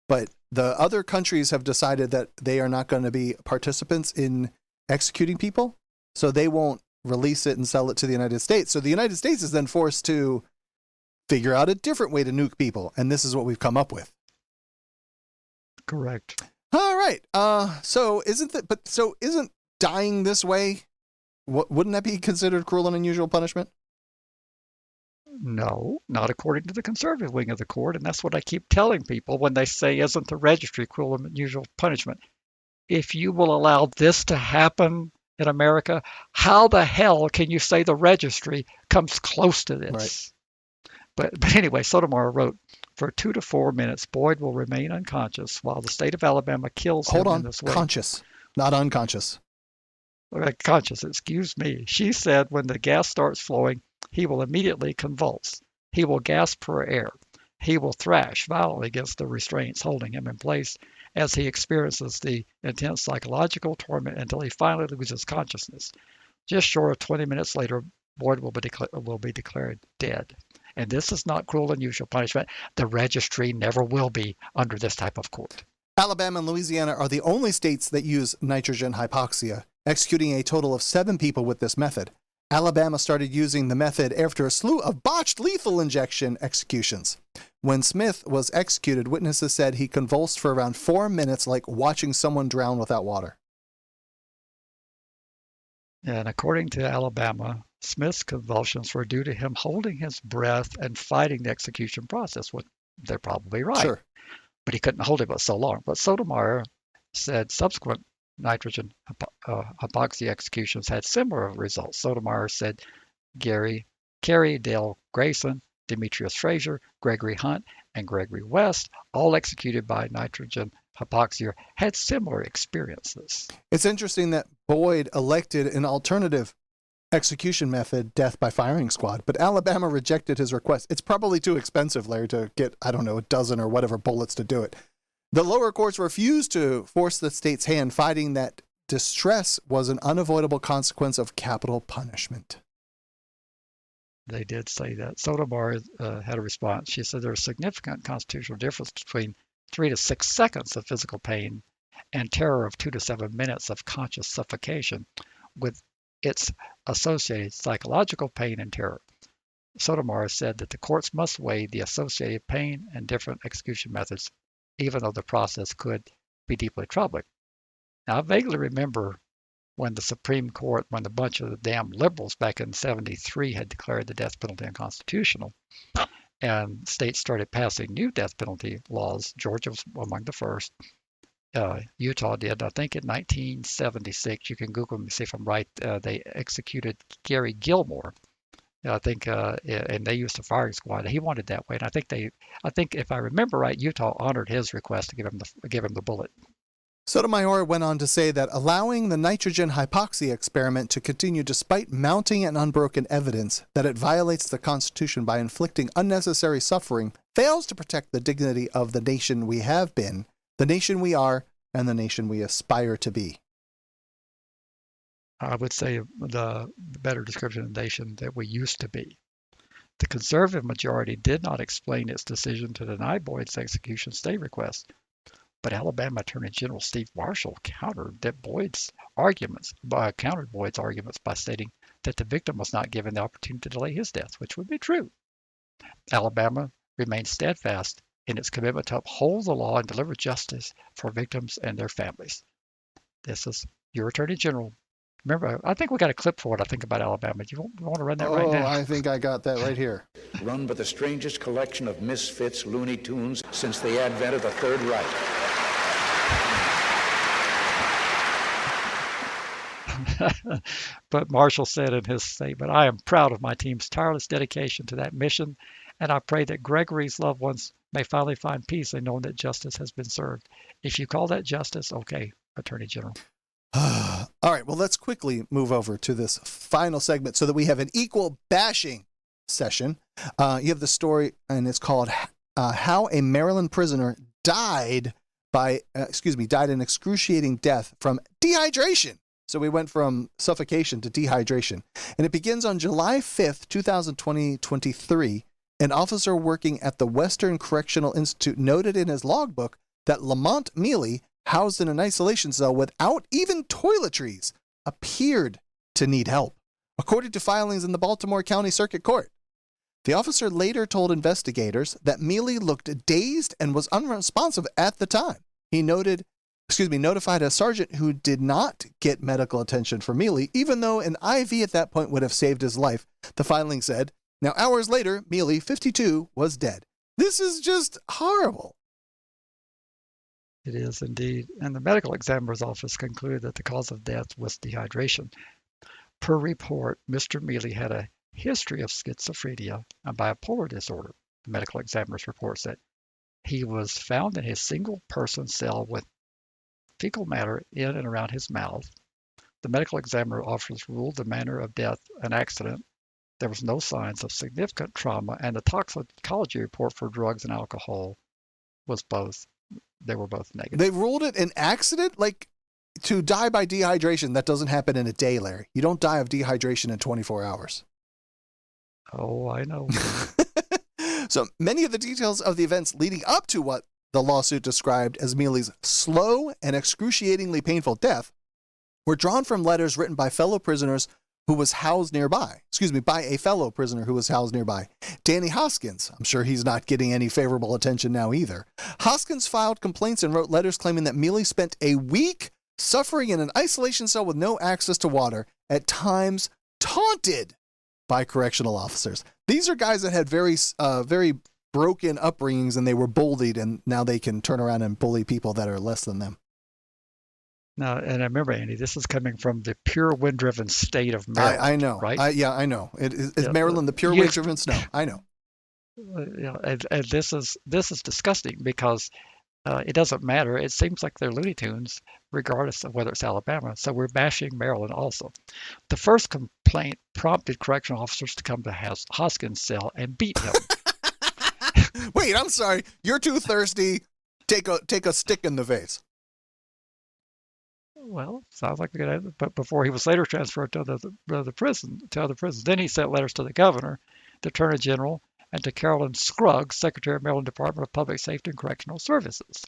but the other countries have decided that they are not going to be participants in executing people, so they won't release it and sell it to the United States. So the United States is then forced to figure out a different way to nuke people, and this is what we've come up with. Correct. All right. So isn't dying this way, wouldn't that be considered cruel and unusual punishment? No, not according to the conservative wing of the court, and that's what I keep telling people when they say, isn't the registry cruel and unusual punishment? If you will allow this to happen in America, how the hell can you say the registry comes close to this? Right. But anyway, Sotomayor wrote, for 2 to 4 minutes, Boyd will remain unconscious while the state of Alabama kills him in this way. Conscious, not unconscious. Conscious, excuse me. She said when the gas starts flowing, he will immediately convulse. He will gasp for air. He will thrash violently against the restraints holding him in place as he experiences the intense psychological torment until he finally loses consciousness. Just short of 20 minutes later, Boyd will be declared dead. And this is not cruel and unusual punishment. The registry never will be under this type of court. Alabama and Louisiana are the only states that use nitrogen hypoxia, executing a total of 7 people with this method. Alabama started using the method after a slew of botched lethal injection executions. When Smith was executed, witnesses said he convulsed for around 4 minutes like watching someone drown without water. And according to Alabama, Smith's convulsions were due to him holding his breath and fighting the execution process. Well, they're probably right. Sure. But he couldn't hold it for so long. But Sotomayor said subsequent nitrogen hypoxia executions had similar results. Sotomayor said Carrie Dale Grayson, Demetrius Frazier, Gregory Hunt, and Gregory West, all executed by nitrogen hypoxia, had similar experiences. It's interesting that Boyd elected an alternative execution method, death by firing squad, but Alabama rejected his request. It's probably too expensive, Larry, to get, I don't know, a dozen or whatever bullets to do it. The lower courts refused to force the state's hand, finding that distress was an unavoidable consequence of capital punishment. They did say that. Sotomayor had a response. She said there's a significant constitutional difference between 3 to 6 seconds of physical pain and terror of 2 to 7 minutes of conscious suffocation with its associated psychological pain and terror. Sotomayor said that the courts must weigh the associated pain and different execution methods, even though the process could be deeply troubling. Now, I vaguely remember when the Supreme Court, when a bunch of the damn liberals back in 73 had declared the death penalty unconstitutional, and states started passing new death penalty laws. Georgia was among the first. Utah did, I think in 1976. You can Google me, see if I'm right. They executed Gary Gilmore. I think, and they used a firing squad. He wanted that way, and I think if I remember right, Utah honored his request to give him the bullet. Sotomayor went on to say that allowing the nitrogen hypoxia experiment to continue despite mounting and unbroken evidence that it violates the Constitution by inflicting unnecessary suffering fails to protect the dignity of the nation we have been, the nation we are, and the nation we aspire to be. I would say the better description of the nation that we used to be. The conservative majority did not explain its decision to deny Boyd's execution stay request. But Alabama Attorney General Steve Marshall countered Boyd's arguments by stating that the victim was not given the opportunity to delay his death, which would be true. Alabama remains steadfast in its commitment to uphold the law and deliver justice for victims and their families. This is your Attorney General Remember, I think we got a clip for it, I think, about Alabama. Do you want to run that right now? I think I got that right here. Run by the strangest collection of misfits, Looney Tunes, since the advent of the Third Reich. But Marshall said in his statement, I am proud of my team's tireless dedication to that mission, and I pray that Gregory's loved ones may finally find peace in knowing that justice has been served. If you call that justice, okay, Attorney General. All right, well, let's quickly move over to this final segment so that we have an equal bashing session. You have the story, and it's called How a Maryland Prisoner Died an Excruciating Death from Dehydration. So we went from suffocation to dehydration. And it begins on July 5th, 2023. An officer working at the Western Correctional Institute noted in his logbook that Lamont Mealy, housed in an isolation cell without even toiletries, appeared to need help, according to filings in the Baltimore County Circuit Court. The officer later told investigators that Mealy looked dazed and was unresponsive at the time. He notified a sergeant who did not get medical attention for Mealy, even though an IV at that point would have saved his life. The filing said, now hours later, Mealy, 52, was dead. This is just horrible. It is indeed. And the medical examiner's office concluded that the cause of death was dehydration. Per report, Mr. Mealy had a history of schizophrenia and bipolar disorder. The medical examiner's report said he was found in his single-person cell with fecal matter in and around his mouth. The medical examiner office ruled the manner of death an accident. There was no signs of significant trauma, and the toxicology report for drugs and alcohol was they were both negative. They ruled it an accident? Like, to die by dehydration, that doesn't happen in a day, Larry. You don't die of dehydration in 24 hours. Oh, I know. So many of the details of the events leading up to what the lawsuit described as Mealy's slow and excruciatingly painful death were drawn from letters written by fellow prisoners who was housed nearby. By a fellow prisoner who was housed nearby. Danny Hoskins. I'm sure he's not getting any favorable attention now either. Hoskins filed complaints and wrote letters claiming that Mealy spent a week suffering in an isolation cell with no access to water, at times taunted by correctional officers. These are guys that had very broken upbringings, and they were bullied, and now they can turn around and bully people that are less than them. Now, and I remember, Andy, this is coming from the pure wind-driven state of Maryland. I know, right? I know. Is Maryland the pure wind-driven snow? I know. And this is disgusting because it doesn't matter. It seems like they're Looney Tunes, regardless of whether it's Alabama. So we're bashing Maryland also. The first complaint prompted correctional officers to come to Hoskins' cell and beat him. Wait, I'm sorry. You're too thirsty. Take a stick in the face. Well, sounds like a good idea. But before he was later transferred to the prison, to other prisons. Then he sent letters to the governor, the attorney general, and to Carolyn Scruggs, Secretary of Maryland Department of Public Safety and Correctional Services.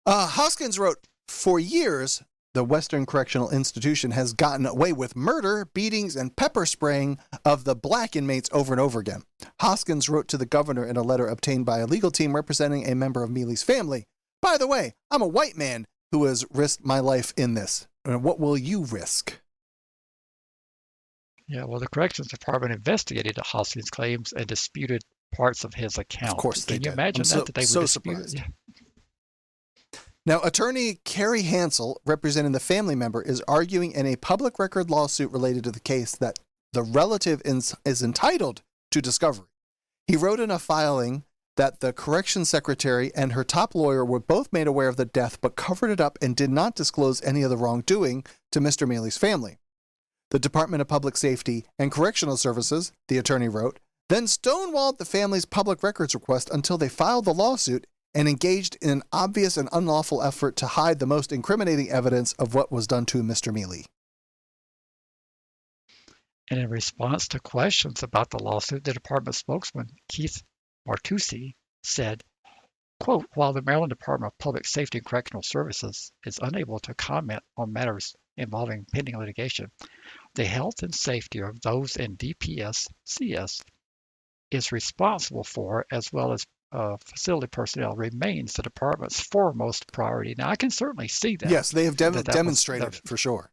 Hoskins wrote, for years, the Western Correctional Institution has gotten away with murder, beatings, and pepper spraying of the black inmates over and over again. Hoskins wrote to the governor in a letter obtained by a legal team representing a member of Mealy's family. By the way, I'm a white man who has risked my life in this. What will you risk? Yeah, well, the Corrections Department investigated Hoskins' claims and disputed parts of his account. Of course they did. Can you imagine that they would dispute surprised. it? Yeah. Now, attorney Carrie Hansel, representing the family member, is arguing in a public record lawsuit related to the case that the relative is entitled to discovery. He wrote in a filing that the corrections secretary and her top lawyer were both made aware of the death but covered it up and did not disclose any of the wrongdoing to Mr. Mealy's family. The Department of Public Safety and Correctional Services, the attorney wrote, then stonewalled the family's public records request until they filed the lawsuit and engaged in an obvious and unlawful effort to hide the most incriminating evidence of what was done to Mr. Mealy. And in response to questions about the lawsuit, the department spokesman, Keith Martucci, said, quote, while the Maryland Department of Public Safety and Correctional Services is unable to comment on matters involving pending litigation, the health and safety of those in DPS CS is responsible for, as well as facility personnel remains the department's foremost priority. Now, I can certainly see that. Yes, they have that demonstrated it for sure.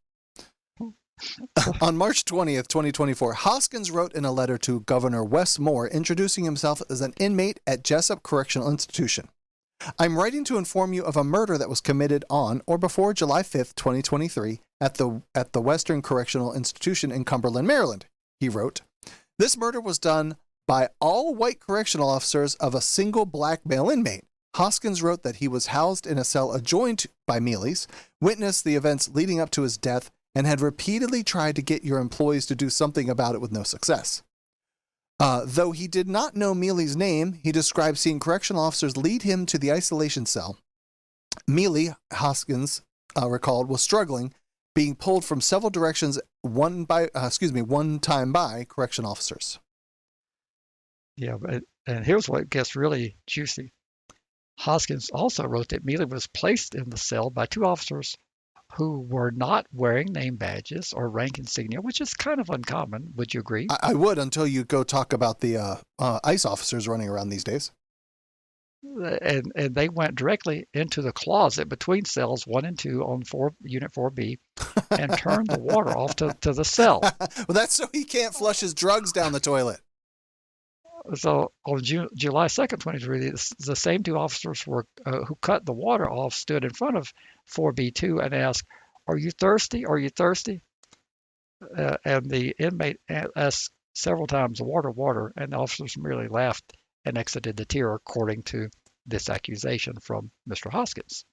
On March 20th, 2024, Hoskins wrote in a letter to Governor Wes Moore introducing himself as an inmate at Jessup Correctional Institution. I'm writing to inform you of a murder that was committed on or before July 5th, 2023 at the Western Correctional Institution in Cumberland, Maryland, he wrote. This murder was done by all white correctional officers of a single black male inmate. Hoskins wrote that he was housed in a cell adjoined by Mealy's, witnessed the events leading up to his death, and had repeatedly tried to get your employees to do something about it with no success. Though he did not know Mealy's name, he described seeing correctional officers lead him to the isolation cell. Mealy, Hoskins recalled, was struggling, being pulled from several directions one time by correction officers. Yeah, and here's what gets really juicy. Hoskins also wrote that Mealy was placed in the cell by two officers who were not wearing name badges or rank insignia, which is kind of uncommon. Would you agree? I would, until you go talk about the ICE officers running around these days. And they went directly into the closet between cells 1 and 2 on Unit 4B and turned the water off to the cell. Well, that's so he can't flush his drugs down the toilet. So on July 2nd, 2023, the same two officers who cut the water off stood in front of 4B2 and asked, "Are you thirsty? Are you thirsty?" And the inmate asked several times, water, and the officers merely laughed and exited the tier, according to this accusation from Mr. Hoskins.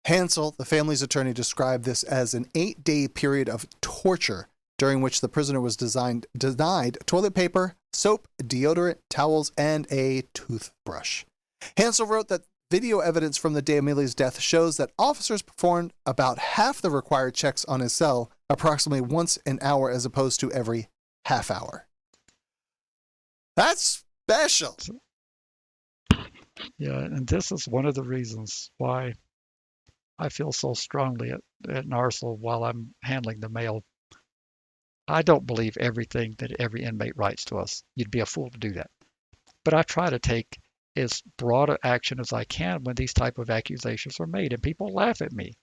Hansel, the family's attorney, described this as an 8-day period of torture during which the prisoner was denied toilet paper, soap, deodorant, towels, and a toothbrush. Hansel wrote that video evidence from the day of Mealy's death shows that officers performed about half the required checks on his cell, approximately once an hour as opposed to every half hour. That's special. Yeah, and this is one of the reasons why I feel so strongly at NARSL while I'm handling the mail. I don't believe everything that every inmate writes to us. You'd be a fool to do that. But I try to take as broad an action as I can when these type of accusations are made, and people laugh at me.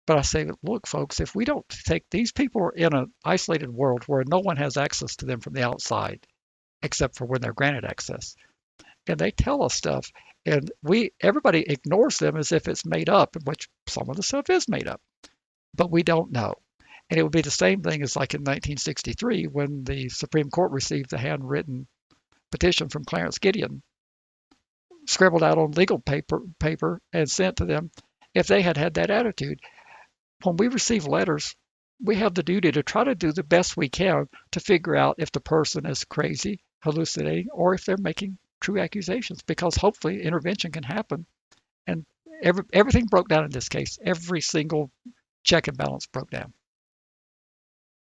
But I say, look, folks, if we don't take these people are in an isolated world where no one has access to them from the outside, except for when they're granted access, and they tell us stuff, and everybody ignores them as if it's made up, which some of the stuff is made up, but we don't know. And it would be the same thing as like in 1963 when the Supreme Court received the handwritten petition from Clarence Gideon, scribbled out on legal paper and sent to them. If they had had that attitude, when we receive letters, we have the duty to try to do the best we can to figure out if the person is crazy, hallucinating, or if they're making true accusations, because hopefully intervention can happen. And everything broke down in this case. Every single check and balance broke down.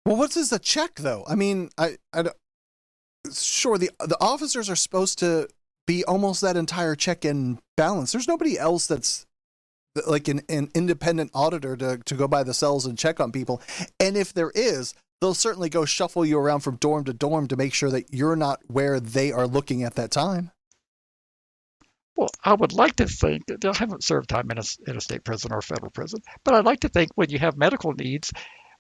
Well, what is a check, though? I mean, sure, the officers are supposed to be almost that entire check and balance. There's nobody else that's like an independent auditor to go by the cells and check on people. And if there is, they'll certainly go shuffle you around from dorm to dorm to make sure that you're not where they are looking at that time. Well, I would like to think that I haven't served time in a state prison or a federal prison, but I'd like to think when you have medical needs,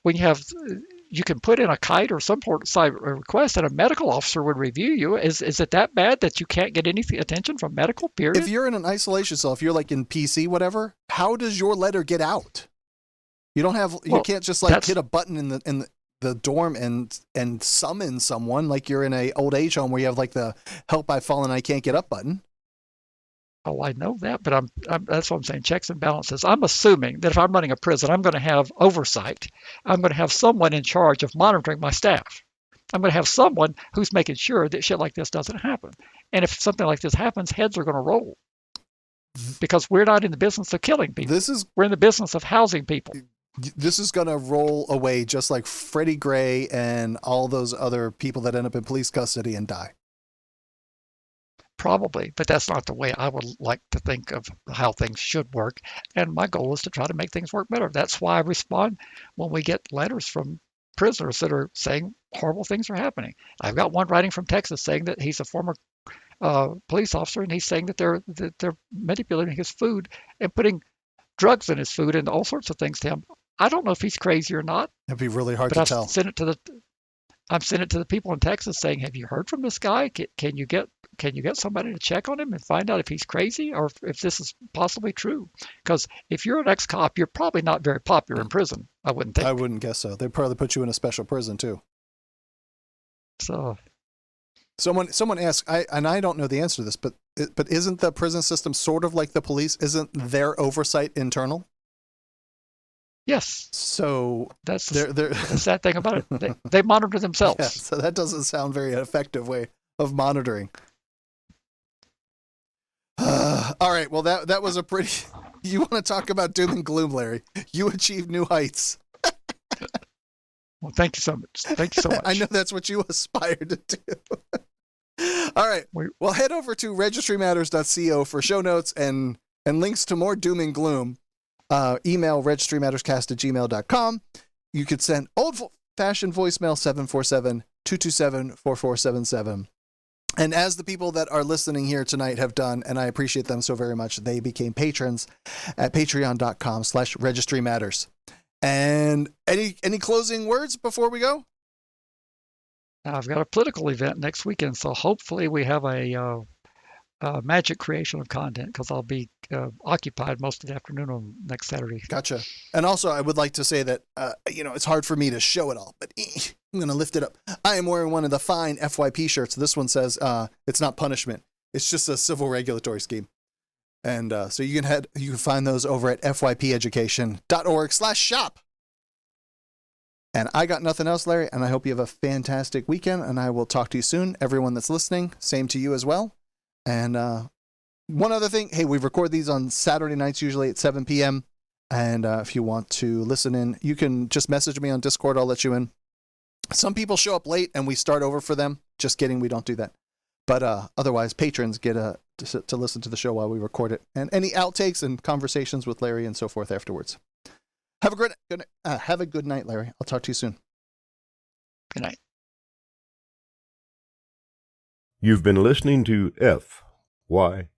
when you can put in a kite or some sort of request and a medical officer would review you. Is it that bad that you can't get any attention from medical, period? If you're in an isolation cell, if you're like in PC, whatever, how does your letter get out? You can't just like hit a button in the dorm and summon someone like you're in a old age home where you have like the help I've fallen I can't get up button. Oh, I know that, but that's what I'm saying, checks and balances. I'm assuming that if I'm running a prison, I'm going to have oversight. I'm going to have someone in charge of monitoring my staff. I'm going to have someone who's making sure that shit like this doesn't happen. And if something like this happens, heads are going to roll. Because we're not in the business of killing people. We're in the business of housing people. This is going to roll away just like Freddie Gray and all those other people that end up in police custody and die. Probably, but that's not the way I would like to think of how things should work. And my goal is to try to make things work better. That's why I respond when we get letters from prisoners that are saying horrible things are happening. I've got one writing from Texas saying that he's a former police officer, and he's saying that they're manipulating his food and putting drugs in his food and all sorts of things to him. I don't know if he's crazy or not, It'd be really hard but to I've tell. sent it to the people in Texas saying, "Have you heard from this guy? Can you get somebody to check on him and find out if he's crazy or if this is possibly true? Because if you're an ex-cop, you're probably not very popular in prison. I wouldn't think." I wouldn't guess so. They'd probably put you in a special prison too. So Someone asked, I don't know the answer to this, but isn't the prison system sort of like the police? Isn't their oversight internal? yes, So that's they're the sad thing about it. They monitor themselves. yeah, so that doesn't sound very effective way of monitoring. All right, well that was a pretty. You want to talk about doom and gloom, Larry? You achieved new heights. Well, thank you so much. Thank you so much. I know that's what you aspire to do. All right. Well, head over to registrymatters.co for show notes and links to more doom and gloom. Email registrymatterscast@gmail.com. You could send old-fashioned voicemail 747-227-4477. And as the people that are listening here tonight have done, and I appreciate them so very much, they became patrons at patreon.com/registrymatters. And any closing words before we go? I've got a political event next weekend, so hopefully we have a magic creation of content because I'll be occupied most of the afternoon on next Saturday. Gotcha. And also, I would like to say that, it's hard for me to show it all, but I'm going to lift it up. I am wearing one of the fine FYP shirts. This one says it's not punishment. It's just a civil regulatory scheme. And so you can find those over at fypeducation.org/shop. And I got nothing else, Larry, and I hope you have a fantastic weekend, and I will talk to you soon. Everyone that's listening, same to you as well. And one other thing, hey, we record these on Saturday nights, usually at 7 p.m. And if you want to listen in, you can just message me on Discord. I'll let you in. Some people show up late, and we start over for them. Just kidding, we don't do that. But otherwise, patrons get to listen to the show while we record it, and any outtakes and conversations with Larry and so forth afterwards. Have a good night, Larry. I'll talk to you soon. Good night. You've been listening to FYP.